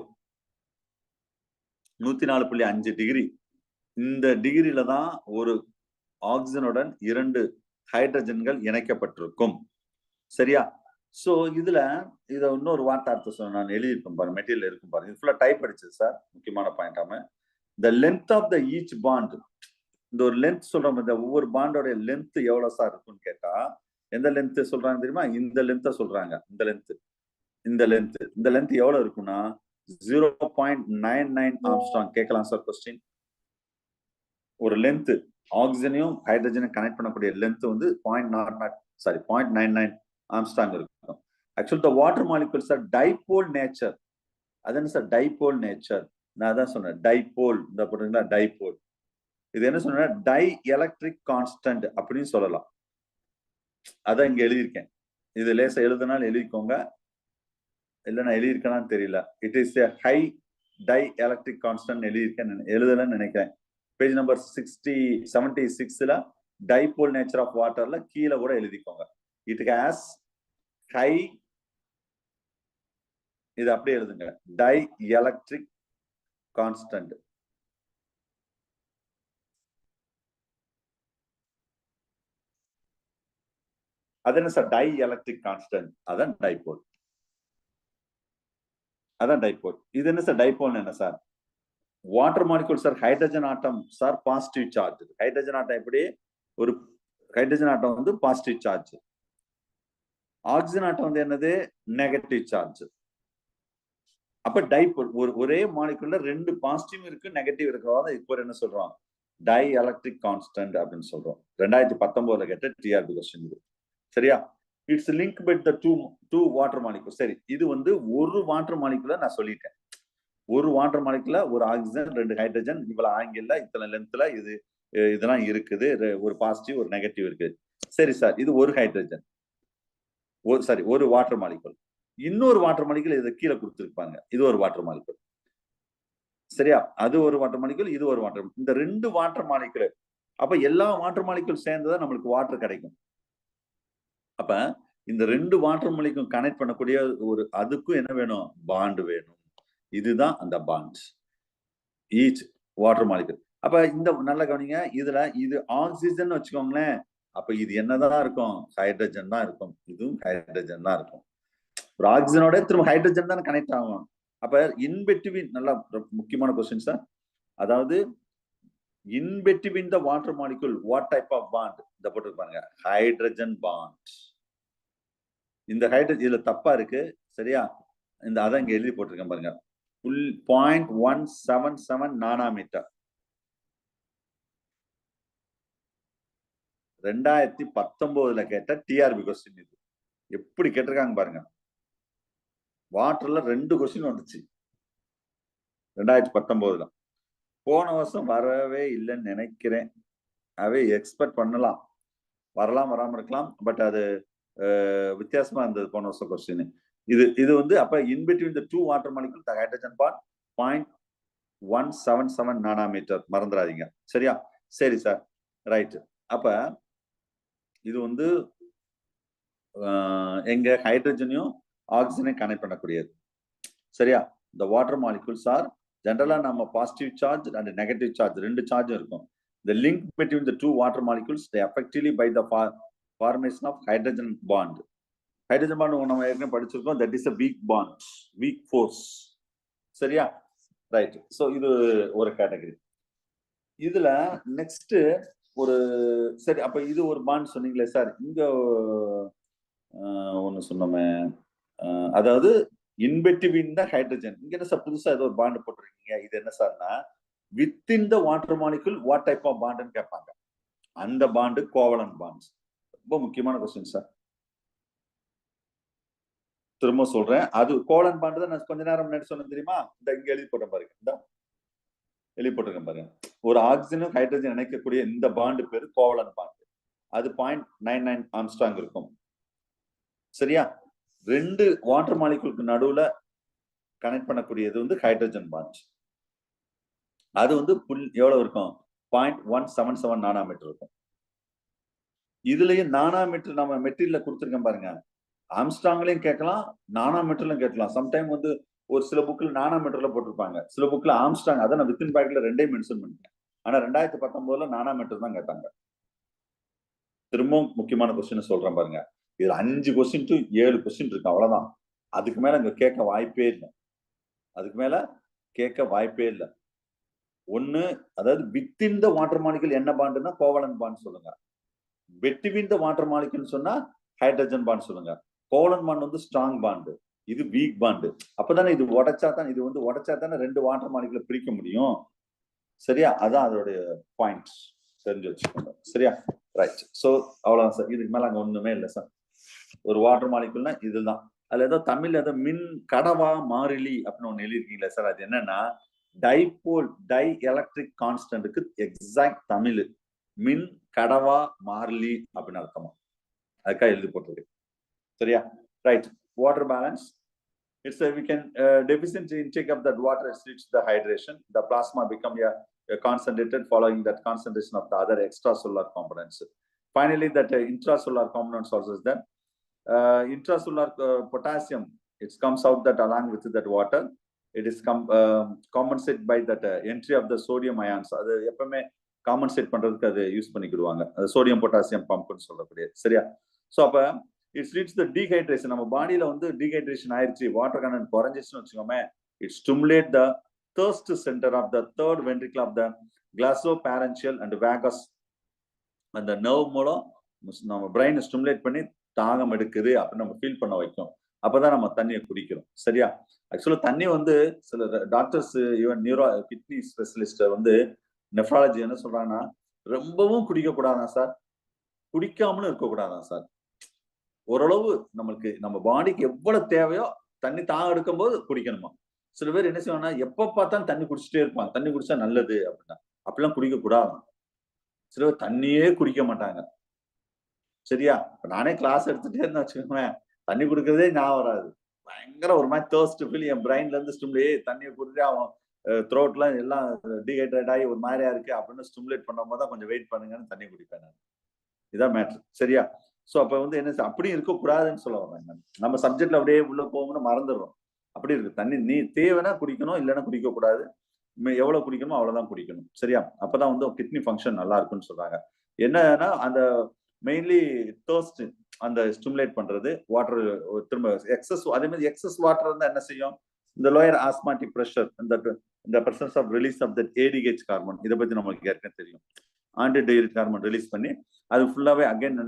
104.5 டிகிரி. இந்த டிகிரியில தான் ஒரு ஆக்சிஜனுடன் 2 ஹைட்ரஜன்கள் இணைக்கப்பட்டிருக்கும். சரியா, சோ இதுல இத இன்னொரு வார்த்தை அர்த்தம் சொன்ன நான் எழுதியிருப்பேன் பாருங்க, மெட்டீரியல் இருக்கும் பாருங்க. இது ஃபுல்லா டைப் அடிச்சது சார், முக்கியமான பாயிண்டாம. the length of the each bond, இந்த ஒரு லென்த் சொல்றோம், இந்த ஒவ்வொரு பாண்டோட லென்த் எவ்வளவு சார் இருக்குன்னு கேட்டா எந்த லென்த் சொல்றாங்க தெரியுமா, இந்த லென்த்தை சொல்றாங்க. இந்த லென்த் எவ்வளவு இருக்குன்னா 0.99 ஆம்ஸ்ட்ராங். கேட்கலாம் சார் கொஸ்டின். ஒரு லென்த் ஆக்சிஜனையும் ஹைட்ரஜனையும் கனெக்ட் பண்ணக்கூடிய லென்த் வந்து 0.99 ஆம்ஸ்ட்ராங் இருக்கும். Actually the water molecules are dipole nature. அதான் சார் டைபோல் நேச்சர். நான் அதான் சொன்னேன் டைபோல், இந்த போட்டீங்களா டைபோல். இது என்ன சொன்னா டை எலக்ட்ரிக் கான்ஸ்டன்ட் அப்படின்னு சொல்லலாம். அதான் இங்க எழுதியிருக்கேன். இது லேசா எழுதுனாலும் எழுதிக்கோங்க, இல்ல நான் எழுதியிருக்கேன்னு தெரியல. It is a high dielectric constant எழுதியிருக்கேன், எழுதலன்னு நினைக்கிறேன். பேஜ் நம்பர் 76ல டைபோல் நேச்சர் ஆஃப் வாட்டர்ல கீழே கூட எழுதிக்கோங்க. இட் ஹேஸ் ஹை, இது அப்படியே எழுதுங்க, டை எலக்ட்ரிக் கான்ஸ்டன்ட். அது என்ன சார் டை எலக்ட்ரிக் கான்ஸ்டன்ட், அதான் டைபோல். அதான் டைபோல். இது என்ன சார் டைபோல் என்ன sir, water molecules are hydrogen atoms are positive charge. Hydrogen atom எப்படி? ஒரு ஹைட்ரஜன் ஆட்டம் வந்து பாசிட்டிவ் சார்ஜ். ஆக்சிஜன் ஆட்டம் வந்து என்னது? Negative charge. அப்ப டைபோல் ஒரே மாலிகுல்ல ரெண்டு பாசிட்டிவ் இருக்கு, நெகட்டிவ் இருக்கிறதா இப்போ என்ன சொல்றோம்? டை எலக்ட்ரிக் கான்ஸ்டன்ட் அப்படின்னு சொல்றோம். 2019 கேட்ட டிஆர்பி क्वेश्चन இது. சரியா? It's link with the two water molecule. சரி, இது வந்து ஒரு வாட்டர் மாலிகுல நான் சொல்லிட்டேன். ஒரு வாட்டர் மாலிகுல ஒரு ஆக்சிஜன், ரெண்டு ஹைட்ரஜன், இவ்வளவு ஆங்கிள்ல, இத்தனை லென்த்ல இது இதெல்லாம் இருக்குது, ஒரு பாசிட்டிவ் ஒரு நெகட்டிவ் இருக்கு. சரி சார், இது ஒரு ஹைட்ரஜன், ஒரு வாட்டர் மாலிகுல். இன்னொரு வாட்டர் மாலிகுல் இதை கீழே கொடுத்துருப்பாங்க, இது ஒரு வாட்டர் மாலிகுல். சரியா? அது ஒரு வாட்டர் மாலிகுல், இது ஒரு வாட்டர். இந்த ரெண்டு வாட்டர் மாலிகுல், அப்ப எல்லா வாட்டர் மாலிகுல் சேர்ந்ததா நம்மளுக்கு வாட்டர் கிடைக்கும். அப்ப இந்த ரெண்டு வாட்டர் மாலிகுல் கனெக்ட் பண்ணக்கூடிய ஒரு அதுக்கும் என்ன வேணும்? பாண்ட் வேணும். இதுதான் அந்த பாண்ட், ஈச் வாட்டர் மாலிகுல். அப்ப இந்த நல்ல கவனிங்க, இதுல இது ஆக்சிஜன் வச்சுக்கோங்களேன். அப்ப இது என்னதான் இருக்கும்? ஹைட்ரஜன் தான் இருக்கும். இதுவும் ஹைட்ரஜன் தான் இருக்கும். ஒரு ஆக்சிஜனோட திரும்ப ஹைட்ரஜன் தான் கனெக்ட் ஆகும். அப்ப இன்பிட்வீன், நல்ல முக்கியமான கொஸ்டின் சார். அதாவது in between the water molecule what type of bond? இத போட்டுருப்பாங்க, ஹைட்ரஜன் பாண்ட். இந்த ஹைட்ரஜன் இதுல தப்பா இருக்கு. சரியா? இந்த அதான் இங்க எழுதி போட்டிருக்கேன் பாருங்க. 0.177 நானாமீட்டர். 2019 கேட்ட டிஆர்பி கொஸ்டின் இது. எப்படி கேட்டிருக்காங்க பாருங்க. வாட்டர்ல 2 கொஸ்டின் வந்துச்சு 2019. போன வருஷம் வரவே இல்லைன்னு நினைக்கிறேன். அவே எக்ஸ்பெக்ட் பண்ணலாம், வரலாம் வராம இருக்கலாம். பட் அது வித்தியாசமா இருந்தது போன வருஷம் கொஸ்டின். இது வந்து அப்ப in between the two water molecule the hydrogen bond 0.177 nanometre. மறந்துடாதீங்க. சரியா? சரி சார், ரைட். அப்ப இது வந்து எங்க ஹைட்ரஜனையும் ஆக்சிஜனையும் கனெக்ட் பண்ணக்கூடியது. சரியா? the water molecules are ஜெனரலா நம்ம positive charge and negative charge ரெண்டு சார்ஜும் இருக்கும். the link between the two water molecules they effectively by the formation of hydrogen bond. Hydrogen bond நம்ம ஏற்கனவே படிச்சிருக்கோம். that is a weak bond, weak force. சரியா? Right. So இது ஒரு category. இதுல நெக்ஸ்ட் ஒரு சரி, அப்ப இது ஒரு பாண்ட் சொன்னீங்களே சார். இங்க ஒண்ணு சொன்னோமே, அதாவது இன்பிட்வீன் த ஹைட்ரஜன். இங்க என்ன சார் புதுசா ஏதோ ஒரு பாண்ட் போட்டிருக்கீங்க, இது என்ன சார்னா within the water molecule what type of பாண்ட்னு கேட்பாங்க. அந்த பாண்டு கோவலன்ட் பாண்ட்ஸ். ரொம்ப முக்கியமான கொஸ்டின் சார். திரும்ப சொல்றேன், அது கோவலன்ட் பாண்ட் தான் நான் கொஞ்ச நேரம் முன்னாடி சொன்னேன் தெரியுமா? இந்த இங்க எழுதி போட்டேன் பாருங்க, இந்த எழுதி போட்டிருக்கேன் பாருங்க. ஒரு ஆக்சிஜனும் ஹைட்ரஜன் இணைக்கக்கூடிய இந்த பாண்டு பேரு கோவலன்ட் பாண்ட். அது 0.99 ஆம்ஸ்ட்ராங் இருக்கும். சரியா? ரெண்டு வாட்டர் மாலிகுலுக்கு நடுவுல கனெக்ட் பண்ணக்கூடியது வந்து ஹைட்ரஜன் பாண்ட். அது வந்து எவ்வளவு இருக்கும்? 0.177 நானாமீட்டர் இருக்கும். இதுலயும் நானாமீட்டர் நம்ம மெட்டீரியல்ல கொடுத்துருக்கேன் பாருங்க. ஆம்ஸ்ட்ராங்லயும் கேட்கலாம், நானாமீட்டர்லயும் கேட்கலாம். சம்டைம் வந்து ஒரு சில புக்ல நானாமீட்டர்ல போட்டிருப்பாங்க, சில புக்ல ஆம்ஸ்ட்ராங். அதை நான் வித்தின் பேக்ல ரெண்டையும் மென்ஷன் பண்ணிட்டேன். ஆனா 2019 நானாமீட்டர் தான் கேட்டாங்க. திரும்பவும் முக்கியமான கொஸ்டின் சொல்றேன் பாருங்க. இதுல 5 கொஸ்டின் டு 7 கொஸ்டின் இருக்கு, அவ்வளவுதான். அதுக்கு மேல இங்க கேட்க வாய்ப்பே இல்லை. அதுக்கு மேல கேட்க வாய்ப்பே இல்லை. ஒண்ணு, அதாவது வித்தின் த வாட்டர் மாலிகுல் என்ன பாண்டுன்னா கோவலன்ட் பாண்ட் சொல்லுங்க. பிட்வீன் த வாட்டர் மாலிகுல் சொன்னா ஹைட்ரஜன் பாண்ட் சொல்லுங்க. கோவலன்ட் பாண்ட் வந்து ஸ்ட்ராங் பாண்டு, இது வீக் பாண்டு. அப்பதானே இது உடைச்சா தான், இது வந்து உடைச்சா தானே ரெண்டு வாட்டர் மாலிகுல பிரிக்க முடியும். சரியா? அதான் அதோடைய பாயிண்ட், தெரிஞ்சு வச்சுக்கோங்க. சரியா? ரைட். சோ அவ்வளவுதான் சார். இதுக்கு மேல அங்க ஒண்ணுமே இல்லை சார். ஒரு வாட்டர் மாலிகுல்னா இதுதான். அதுல ஏதோ தமிழ்ல ஏதோ மின் கடவா மாறிலி அப்படின்னு ஒண்ணு எழுதிருக்கீங்களா சார்? அது என்னன்னா டைபோல், டை எலக்ட்ரிக் கான்ஸ்டன்ட்க்கு எக்ஸாக்ட் தமிழ் மின் கடவா மாறிலி அப்படின்னு அர்த்தமா. அதுக்காக எழுதி போட்டிருக்கு. சரியா? Right. Water balance. It's we can deficient intake of that water restricts the hydration. The plasma become a concentrated following that concentration of the other extracellular components. Finally, that intracellular components also is that intracellular potassium. It comes out that along with that water, it is compensated by that entry of the sodium ions. அது எப்பவுமே compensate பண்றதுக்கு அது use பண்ணிக்கிடுவாங்க. அது sodium potassium பம்ப்னு சொல்லக்கூடிய. சரியா? So அப்ப it's leads the dehydration. நம்ம பாடியில வந்து டீஹைட்ரேஷன் ஆயிடுச்சு, வாட்டர் கண்டென்ட் குறைஞ்சிச்சுன்னு வச்சுக்கோமே, it stimulate the thirst center of the third ventricle of the glossopharyngeal and vagus. அந்த நர்வ் மூலம் நம்ம பிரெயின் ஸ்டிமுலேட் பண்ணி தாகம் எடுக்குது அப்படின்னு நம்ம ஃபீல் பண்ண வைக்கும். அப்பதான் நம்ம தண்ணியை குடிக்கிறோம். சரியா? ஆக்சுவலா தண்ணி வந்து சில doctors even neuro kidney specialist வந்து நெஃப்ராலஜி என்ன சொல்றாங்கன்னா, ரொம்பவும் குடிக்க கூடாதான் சார், குடிக்காமலும் இருக்கக்கூடாதான் சார். ஓரளவு நம்மளுக்கு நம்ம பாடிக்கு எவ்வளவு தேவையோ தண்ணி தாகம் எடுக்கும் போது குடிக்கணுமா. சில பேர் என்ன செய்வாங்கன்னா, எப்ப பார்த்தாலும் தண்ணி குடிச்சிட்டே இருப்பாங்க, தண்ணி குடிச்சா நல்லது அப்படின்னா. அப்படிலாம் குடிக்க கூடாது. சில பேர் தண்ணியே குடிக்க மாட்டாங்க. சரியா? நானே கிளாஸ் எடுத்துட்டே இருந்தா வச்சுக்கோங்களேன், தண்ணி குடிக்கிறதே ஞாபகம் வராது. பயங்கர ஒரு மாதிரி தர்ஸ்ட் ஃபீல் என் பிரெயின்ல இருந்து ஸ்டிமுலேட், தண்ணியை குடிச்சு அவன் த்ரோட்ல எல்லாம் டீஹைட்ரேட் ஆகி ஒரு மாதிரியா இருக்கு அப்படின்னு ஸ்டிமுலேட் பண்ணும்போது தான் கொஞ்சம் வெயிட் பண்ணுங்கன்னு தண்ணி குடிப்பேன் நான். இதான் மேட்ரு. சரியா? சோ அப்ப வந்து என்ன, அப்படி இருக்கக்கூடாதுன்னு சொல்ல வரேன். நம்ம சப்ஜெக்ட்ல அப்படியே உள்ள போகணும்னு மறந்துடுறோம். அப்படி இருக்கு. தண்ணி நீ தேவைன்னா குடிக்கணும், இல்லைன்னா குடிக்க கூடாது. எவ்வளவு குடிக்கணுமோ அவ்வளவுதான் குடிக்கணும். சரியா? அப்பதான் வந்து கிட்னி ஃபங்க்ஷன் நல்லா இருக்குன்னு சொல்றாங்க. என்னன்னா அந்த மெயின்லி தர்ஸ்ட் அந்த ஸ்டிமுலேட் பண்றது, வாட்டர் திரும்ப எக்ஸஸ், அதே மாதிரி எக்ஸஸ் வாட்டர் இருந்தா என்ன செய்யும், இந்த லோயர் ஆஸ்மாட்டிக் பிரஷர், இந்த presence of release of that ADH hormone, இதை பத்தி நமக்கு ஏற்கனவே தெரியும். ஆன்டிடையூரிக் ஹார்மோன் ரிலீஸ் பண்ணி அது ஃபுல்லாவே அகைன்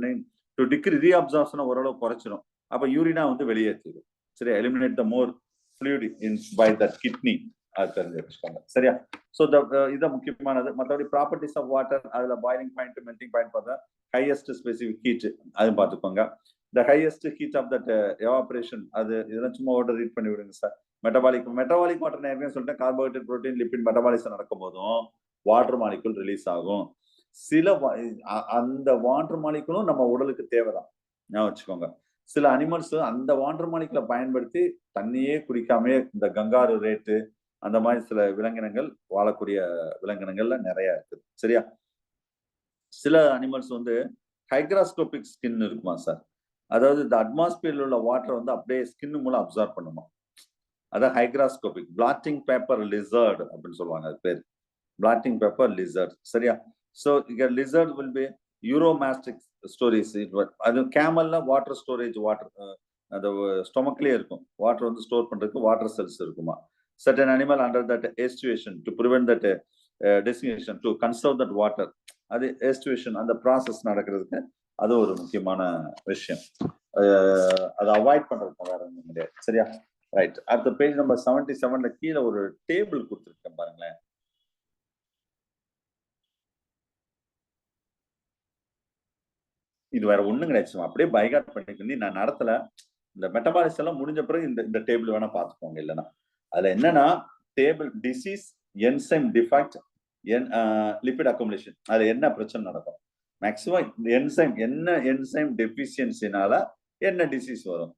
டு டிக்ரீ ரீஅப்சார்ப்ஷனை ஓரளவு குறைச்சிடும். அப்ப யூரினா வந்து வெளியேற்றிடும். சரியா? Eliminate the more fluid in by the kidney. அது தெரிஞ்சு வச்சுக்கோங்க. சரியா? சோ இதான் முக்கியமானது. மற்றபடி ப்ராப்பர்ட்டிஸ் ஆஃப் வாட்டர், அதுல பாயிலிங் பாயிண்ட், மெல்டிங் பாயிண்ட் பார்த்தா ஹையஸ்ட் ஸ்பெசிபிக் ஹீட் அது பார்த்துக்கோங்க. The highest heat of that evaporation, அது இதெல்லாம் சும்மா ஓட்டர் ரீட் பண்ணி விடுங்க சார். மெட்டபாலிக் வாட்டர் நேரமே சொல்லிட்டேன், கார்போஹைட்ரேட், புரோட்டீன், லிப்பிட் மெட்டபாலிசம் நடக்கும் போதும் வாட்டர் மாலிகுல் ரிலீஸ் ஆகும். சில அந்த வாட்டர் மாலிகுலும் நம்ம உடலுக்கு தேவைதான், ஞாபகம் வச்சுக்கோங்க. சில அனிமல்ஸ் அந்த வாட்டர் மாலிகுலை பயன்படுத்தி தண்ணியே குடிக்காம இந்த கங்காரு ரேட்டு அந்த மாதிரி சில விலங்கினங்கள் வாழக்கூடிய விலங்கினங்கள்ல நிறைய இருக்குது. சரியா? சில அனிமல்ஸ் வந்து ஹைக்ராஸ்கோபிக் ஸ்கின் இருக்குமா சார், அதாவது இந்த அட்மாஸ்பியர்ல உள்ள வாட்டர் வந்து அப்படியே ஸ்கின் மூலம் அப்சார்ப் பண்ணுமா. அதான் ஹைக்ராஸ்கோபிக் பிளாட்டிங் பேப்பர் லிசர்ட் அப்படின்னு சொல்லுவாங்க, அது பேர் பிளாட்டிங் பேப்பர் லிசர்ட். சரியா? சோ இங்க லிசர்ட் வில் பி யூரோமாஸ்டிக் ஸ்டோரேஜ். அது கேமல்ல வாட்டர் ஸ்டோரேஜ், வாட்டர் அந்த ஸ்டொமக்லயே இருக்கும், வாட்டர் வந்து ஸ்டோர் பண்றதுக்கு வாட்டர் செல்ஸ் இருக்குமா. certain animal under that estuation to prevent that desiccation, to conserve that water, அது estuation அந்த ப்ராசஸ் நடக்கிறதுக்கு அது ஒரு முக்கியமான விஷயம். அதை அவாய்ட் பண்றதுக்கு வேற ஒன்றும் கிடையாது. சரியா? ரைட். அடுத்த பேஜ் நம்பர் 77ல கீழே ஒரு டேபிள் கொடுத்துருக்கேன் பாருங்களேன். இது வேற ஒண்ணும் கிடையாது, அப்படியே பைகாட் பண்ணிக்கணும். நான் நடத்தல, இந்த மெட்டபாலிசம் எல்லாம் முடிஞ்ச பிறகு இந்த டேபிள் வேணா பாத்துக்கோங்க. இல்லைன்னா அதுல என்னன்னா table disease, enzyme defect, lipid accumulation, அது என்ன பிரச்சனை நடக்கும், மேக்சிமம் என்ன என்சைம் டெபிசியன்சினால என்ன டிசீஸ் வரும்.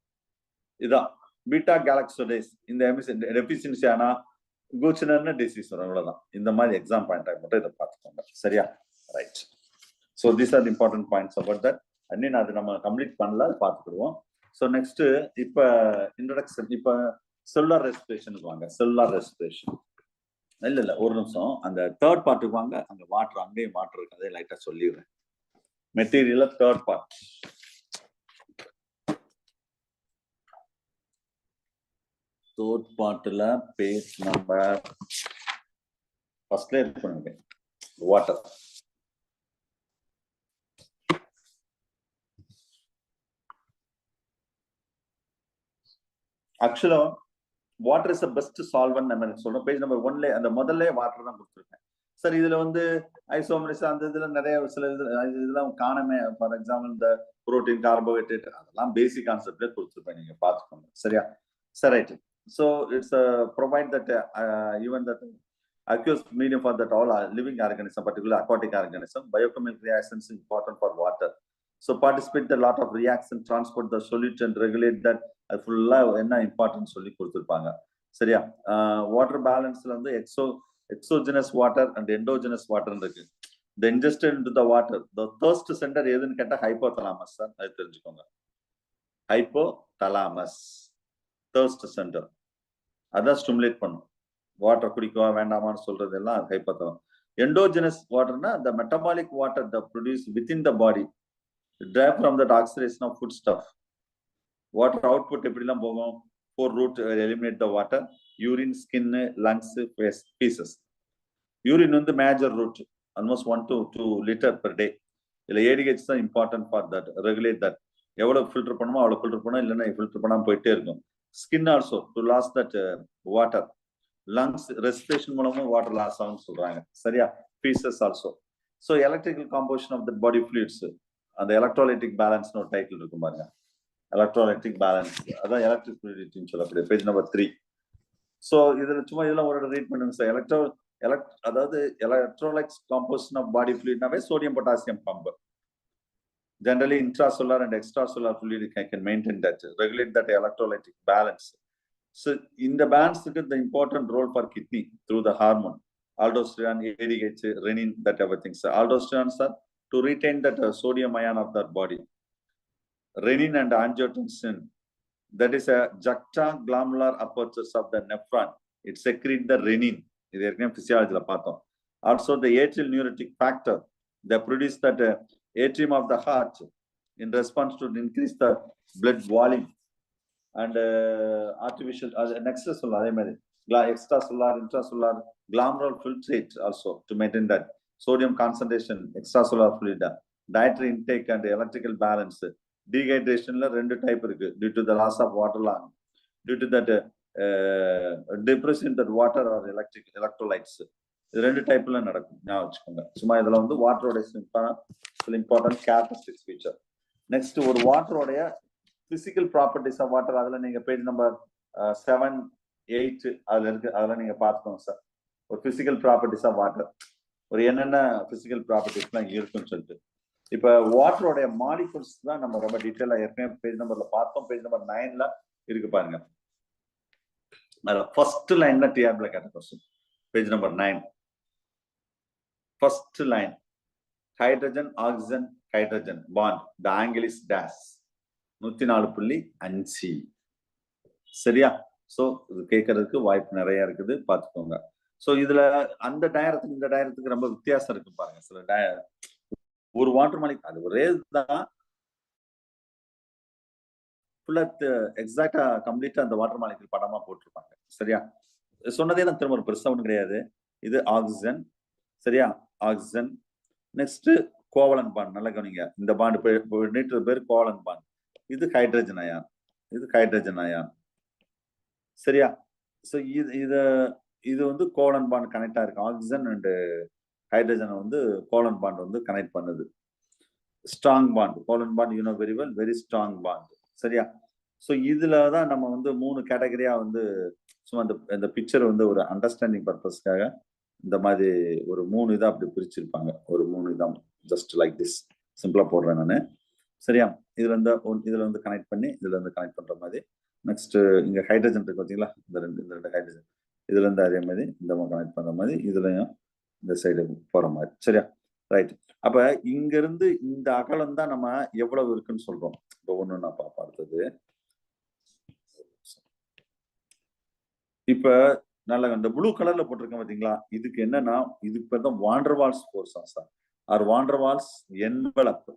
இதான் பீட்டா கேலக்சோடேஸ், இந்த டெபிசியன்சி ஆனா கூச்சனர்னு டிசீஸ் வரும். இவ்வளவுதான். இந்த மாதிரி எக்ஸாம் பாயிண்ட் மட்டும் இதை பார்த்துக்கோங்க. சரியா? Right. So these are important points about that. அன்னின் அது நம்ம கம்ப்ளீட் பண்ணல, பார்த்துக்கிடுவோம். ஸோ நெக்ஸ்ட் இப்ப இன்ட்ரோடக்ஷன், இப்ப செல்லுலார் ரெஸ்பிரேஷனுக்கு வாங்க. செல்லுலார் ரெஸ்பிரேஷன் இல்ல ஒரு நிமிஷம், அந்த தேர்ட் பார்ட்டுக்கு வாங்க. அங்க வாட்டர், அங்கேயும் வாட்டர் இருக்கு, அதே லைட்டா சொல்லிடுறேன். Material third part. தேர்ட் பார்ட்ல பேஜ் நம்பர் ஃபர்ஸ்ட்ல இருக்கு பண்ணுங்க, வாட்டர். ஆக்சுவலா water is the best solvent நம்ம சொல்றோம். பேஜ் நம்பர் 1ல அந்த முதல்ல வாட்டர் தான் கொடுத்துருக்கேன் சார். இதுல வந்து ஐசோமரிஸ் அந்த இதுல நிறைய சில இதெல்லாம் காணமே. ஃபார் எக்ஸாம்பிள் இந்த புரோட்டீன், கார்போஹைட்ரேட், அதெல்லாம் பேசிக் கான்செப்ட்ல கொடுத்துருப்பேன், நீங்க பாத்துக்கோங்க. சரியா? சரி, right. So it's provide that even that aqueous medium for that all living organism, particularly aquatic organism. Biochemical reactions is important for water. So participate a lot of reaction, transport the solute and regulate that. அது ஃபுல்லா என்ன important சொல்லி கொடுத்துருப்பாங்க. சரியா? Water பேலன்ஸ்ல வந்து exogenous water and endogenous water இருக்கு. The ingested into the water, the thirst center எதுன்னு கேட்டா ஹைப்போதலாமஸ் சார், அது தெரிஞ்சுக்கோங்க. ஹைப்போதலாமஸ் thirst center, அதான் ஸ்டிமுலேட் பண்ணும். வாட்டர் குடிக்கவா வேண்டாமான்னு சொல்றது எல்லாம் ஹைப்போதலாமஸ். எண்டோஜினஸ் வாட்டர்னா the metabolic water that produced within the body derived from the oxidation of food stuff. Water output எப்படிலாம் போகும், 4 route eliminate the water. Urine, skin, lungs, feces. Urine on the major route, almost 1 to 2 liter per day. ADH is important for that, regulate that. எவ்வளவு filter பண்ணுமோ அவ்வளவு filter பண்ணா, இல்லைன்னா filter பண்ணாம போயிட்டே இருக்கும். Skin also to loss that water. Lungs respiration மூலமா water loss ஆகும்னு சொல்றாங்க. சரியா? Faeces also. So electrical composition of the body fluids, அந்த எலக்ட்ரோலைட்டிக் பேலன்ஸ்னு ஒரு டைட்டில் இருக்கும் பாருங்க. எலக்ட்ரோலைட்டிக் பேலன்ஸ், அதான் எலக்ட்ரிக் ஃப்ளூயிடிட்டின்னு சொல்லக்கூடிய பேஜ் நம்பர் 3. ஸோ இதுல சும்மா இதெல்லாம் ஒரு ரீட் பண்ணுங்க சார். அதாவது எலக்ட்ரோலைட்ஸ் காம்போசிஷன் ஆஃப் பாடி ஃப்ளூயிட்னாவே sodium potassium pump. Generally, intracellular and extracellular fluid can maintain that, regulate that electrolytic balance. So, in the balance, the important role for kidney through the hormone, aldosterone, ADH, renin, that everything. So, aldosterone, sir, to retain that sodium ion of that body. Renin and angiotensin, that is a juxtaglomerular apertures of the nephron. It secretes the renin. This is physiology. Also, the atrial neuritic factor, they produce that atrium of the heart in response to increase the blood volume and artificial extracellular, intracellular, glomerular filtrate also to maintain that sodium concentration, extracellular fluid, dietary intake and electrical balance. Dehydration la rendu type irukku due to the loss of water lung, due to that depression that water or electrolytes. இது ரெண்டு டைப்ல நடக்கும், ஞாபகம் வச்சுக்கோங்க. சும்மா இதுல வந்து வாட்டரோட இம்பார்ட்டன்ட் கேரக்டரிஸ்டிக்ஸ் ஃபீச்சர். நெக்ஸ்ட் ஒரு வாட்டரோடைய பிசிக்கல் ப்ராப்பர்ட்டிஸ் ஆஃப் வாட்டர், அதுல நீங்க பேஜ் நம்பர் 7, 8 அதுல இருக்கு, அதெல்லாம் நீங்க பார்த்துக்கோங்க சார். ஒரு பிசிக்கல் ப்ராப்பர்ட்டிஸ் ஆஃப் வாட்டர், ஒரு என்னென்ன பிசிக்கல் ப்ராப்பர்ட்டிஸ்லாம் இருக்குன்னு சொல்லிட்டு. இப்ப வாட்டரோடைய மாலிகுல்ஸ் தான் நம்ம ரொம்ப டீட்டெயிலா ஏற்கனவே பேஜ் நம்பர்ல பார்த்தோம். பேஜ் நம்பர் 9ல இருக்கு பாருங்க. ஃபர்ஸ்ட் லைன்ல டிஆர்பில கேட்ட question, page number 9. First line, hydrogen, oxygen, hydrogen bond. The angle is dash. 104.5. சரியா? சோ இது கேட்கறதுக்கு வாய்ப்பு நிறைய இருக்குது, பாத்துக்கோங்க. சோ இதுல அந்த டயரத்துக்கு இந்த டயரத்துக்கு ரொம்ப வித்தியாசம் இருக்கு பாருங்க. சில ஒரு வாட்டர் மாலிகுல் அது ஒரே தான், ஃபுல்லா எக்ஸாக்டா கம்ப்ளீட்டா அந்த வாட்டர் மாலிகுல் படமா போட்டிருப்பாங்க. சரியா? சொன்னதே தான் திரும்ப, பெருசா ஒன்றும் கிடையாது. இது ஆக்சிஜன். சரியா? ஆக்சிஜன். நெக்ஸ்ட் கோவலன் பாண்ட், நல்லா கவனிங்க. இந்த பாண்ட் பேர் கோவலன் பாண்ட். இது ஹைட்ரஜன் அயான், இது ஹைட்ரஜன் அயான். சரியா? சோ இது வந்து கோவலன் பாண்ட் கனெக்ட் ஆயிருக்கு. ஆக்சிஜன் அண்ட் ஹைட்ரஜனை வந்து கோவலன் பாண்ட் வந்து கனெக்ட் பண்ணுது. Strong bond, covalent bond you know very well, very strong bond. சரியா? சோ இதுலதான் நம்ம வந்து 3 கேட்டகரியா வந்து சும்மா இந்த பிக்சர் வந்து ஒரு அண்டர்ஸ்டாண்டிங் பர்பஸ்க்காக இந்த மாதிரி ஒரு 3 இதா அப்படி பிரிச்சிருப்பாங்க. ஒரு 3 இதா ஜஸ்ட் லைக் திஸ் சிம்பிளா போடுறேன் நானு. சரியா? இதுல வந்து கனெக்ட் பண்ணி இதுல இருந்து கனெக்ட் பண்ற மாதிரி. நெக்ஸ்ட் இங்க ஹைட்ரஜன் இருக்கு பாத்தீங்களா? இந்த ரெண்டு ஹைட்ரஜன் இதுல இருந்து அதே மாதிரி இந்த கனெக்ட் பண்ற மாதிரி, இதுலயும் இந்த சைடு போற மாதிரி. சரியா? ரைட். அப்ப இங்க இருந்து இந்த அகலம் தான் நம்ம எவ்வளவு இருக்குன்னு சொல்றோம். இப்போ ஒண்ணு நான் பார்த்தது. இப்ப நல்ல இந்த ப்ளூ கலர்ல போட்டிருக்கேன் பாத்தீங்களா? இதுக்கு என்னன்னா, இதுக்கு பேர் தான் van der Waals force sir, or van der Waals envelope.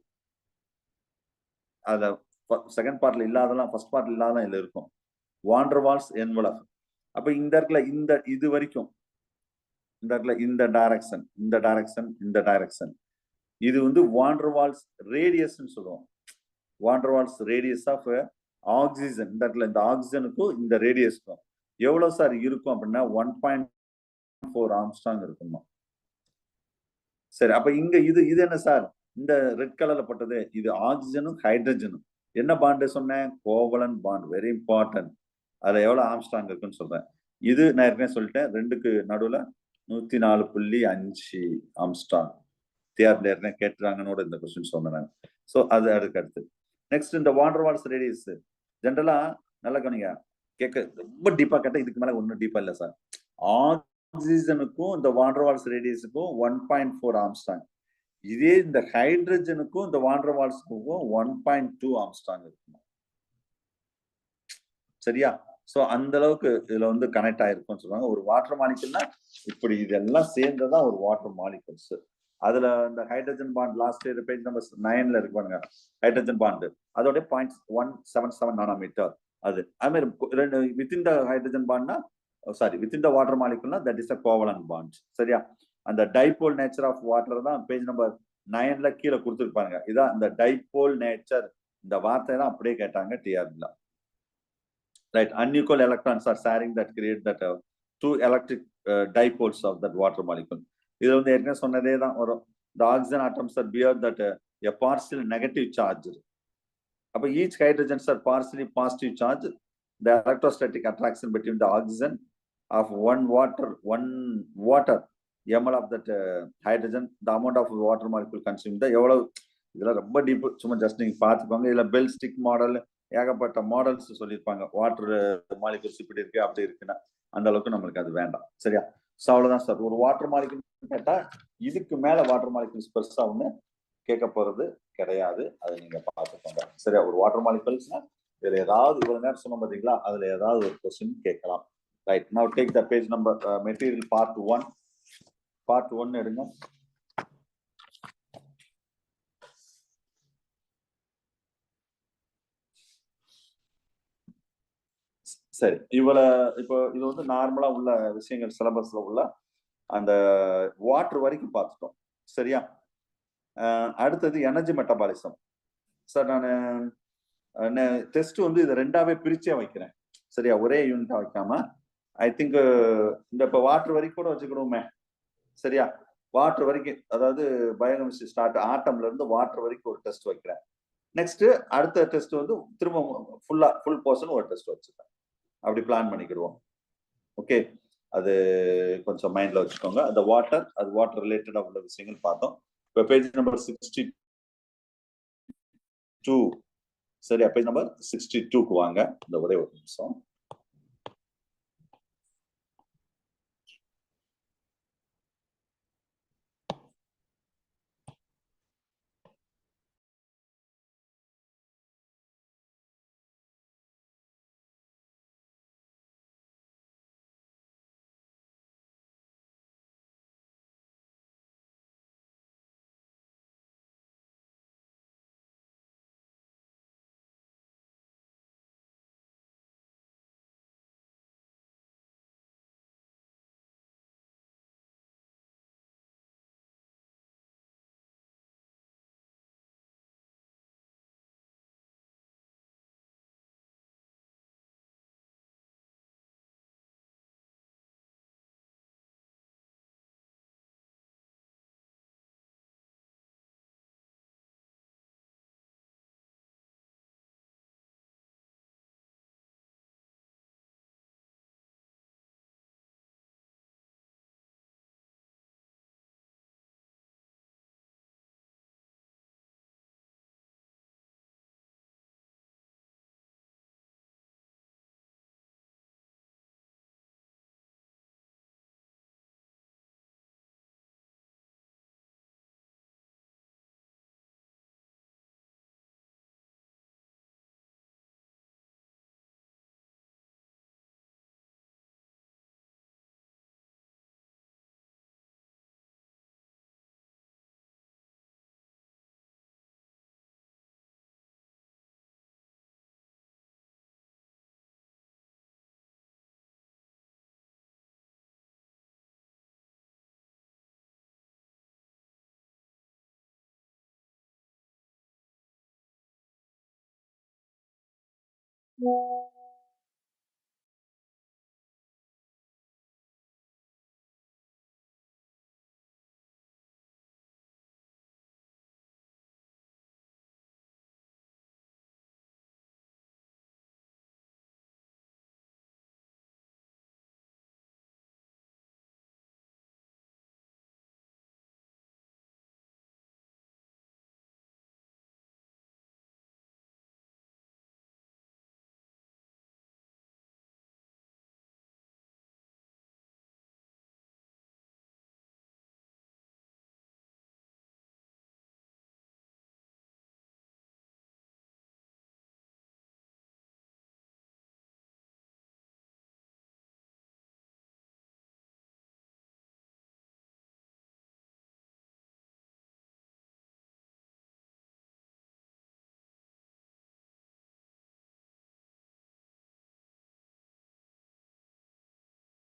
அத செகண்ட் பார்ட்ல இல்லாதெல்லாம் ஃபர்ஸ்ட் பார்ட்ல இல்லாதெல்லாம் இதுல இருக்கும். Van der Waals envelope. அப்ப இந்த இடத்துல இது வரைக்கும் இந்த இடத்துல இந்த டைரக்ஷன், இந்த டைரக்ஷன், இந்த டைரக்ஷன், இது வந்து வாண்டர்வால்ஸ் ரேடியஸ்ன்னு சொல்லுவோம். Van der Waals radius of oxygen. இந்த இடத்துல இந்த ஆக்சிஜனுக்கும் இந்த ரேடியஸ்க்கும் எவ்வளவு சார் இருக்கும் அப்படின்னா 1.4 ஆம்ஸ்ட்ராங் இருக்குமா? சரி, அப்ப இங்க இது என்ன சார்? இந்த ரெட் கலர்ல போட்டது இது ஆக்சிஜனும் ஹைட்ரஜனும். என்ன பாண்டு சொன்னேன்? Covalent bond, very important. அதுல எவ்வளவு ஆம்ஸ்ட்ராங் இருக்குன்னு சொல்றேன். இது நான் ஏற்கனவே சொல்லிட்டேன், ரெண்டுக்கு நடுவுல 104.5 ஆம்ஸ்ட்ராங். தேர்ல ஏற்கனவே கேட்டுறாங்கன்னு இந்த கொஸ்டின் சொன்னேன். சோ அது அதுக்கு அடுத்து. நெக்ஸ்ட் இந்த வாண்டர்வால்ஸ் ரேடியஸ் ஜென்ரலா நல்லா கவனிங்க. கேட்க ரொம்ப டீப்பா கேட்டா இதுக்கு மேல ஒன்னும் டீப்பா இல்ல சார். ஆக்சிஜனுக்கும் இந்த வாண்டர்வால்ஸ் ரேடியஸுக்கும் 1.4 ஆம்ஸ்ட்ராங். இதே இந்த ஹைட்ரஜனுக்கும் இந்த வாண்டர்வால்ஸுக்கும் 1.2 ஆம்ஸ்ட்ராங் இருக்கும். சரியா? சோ அந்த அளவுக்கு இதுல வந்து கனெக்ட் ஆயிருக்கும்னு சொல்லுவாங்க. ஒரு வாட்டர் மாலிகுல்னா இப்படி இதெல்லாம் சேர்ந்ததான் ஒரு வாட்டர் மாலிகுல்ஸ். அதுல இந்த hydrogen bond last page number 9ல இருக்கு பாருங்க. ஹைட்ரஜன் பாண்ட் அதோட 0.177 நானோமீட்டர். அது அது மாதிரி வித்தின் த ஹைட்ரஜன் பாண்ட்னா சாரி வித்தின் த வாட்டர் மாலிகுல்னா that is a covalent bond. சரியா? அந்த டைபோல் நேச்சர் ஆஃப் வாட்டர் தான் பேஜ் நம்பர் 9ல கீழே கொடுத்துருப்பாங்க. இதான் இந்த டைபோல் நேச்சர், இந்த வார்த்தை தான் அப்படியே கேட்டாங்க டிஆர்பில. Right, unequal electrons are sharing that create that two electric dipoles of that water molecule. இது வந்து ஏற்கனவே சொன்னதே தான் வரும். The oxygen atoms that bear that a partial negative charge. அப்ப each hydrogens are partially positive charge. The electrostatic attraction between the oxygen of one water ml of that hydrogen, the amount of water molecule consumed, எவ்வளவு இதெல்லாம் ரொம்ப deep, சும்மா just நீங்க பாத்துக்கோங்க. இதுல bell stick model ஏகப்பட்ட models சொல்லியிருப்பாங்க. Water molecules இப்படி இருக்கு அப்படி இருக்குன்னா அந்த அளவுக்கு நம்மளுக்கு அது வேண்டாம். சரியா? சோ அவ்வளவுதான் சார். ஒரு வாட்டர் மாலிகுல் கேட்டா இதுக்கு மேல வாட்டர் மாலிகுல்ஸ் பெருசா ஒண்ணு கேட்க போறது கிடையாது. அதை நீங்க பாத்துக்கோங்க. சரியா? ஒரு வாட்டர் மாலிகுல்ஸ்னா இதுல ஏதாவது இவ்வளவு நேரம் சொன்ன பாத்தீங்களா, அதுல ஏதாவது ஒரு கொஸ்டின் கேட்கலாம். Right, now take the page number material part 1 எடுங்க. சரி, இப்போ இது வந்து நார்மலா உள்ள விஷயங்கள், சிலபஸ்ல உள்ள அந்த வாட்டர் வரைக்கும் பார்த்துட்டோம். சரியா? அடுத்தது எனர்ஜி மெட்டபாலிசம். சார் நான் டெஸ்ட் வந்து இதை ரெண்டாவே பிரிச்சே வைக்கிறேன். சரியா? ஒரே யூனிட்டா வைக்காம ஐ திங்க் இந்த இப்போ வாட்டர் வரைக்கும் கூட வச்சுக்கணுமே. சரியா? வாட்டர் வரைக்கும், அதாவது பயோகெமிஸ்ட்ரி ஸ்டார்ட் ஆட்டம்ல இருந்து வாட்டர் வரைக்கும் ஒரு டெஸ்ட் வைக்கிறேன். நெக்ஸ்ட் அடுத்த டெஸ்ட் வந்து திரும்ப ஃபுல் போர்ஷன் ஒரு டெஸ்ட் வச்சுக்கிறேன். அப்படி பிளான் பண்ணிக்கிடுவோம். ஓகே, அது கொஞ்சம் மைண்ட்ல வச்சுக்கோங்க. அந்த வாட்டர் வாட்டர் ரிலேட்டடா உள்ள விஷயங்கள் பார்த்தோம். இப்போ பேஜ் நம்பர் 62. சரியா? பேஜ் நம்பர் 62க்கு வாங்க. இந்த ஒரே ஒரு நிமிஷம்.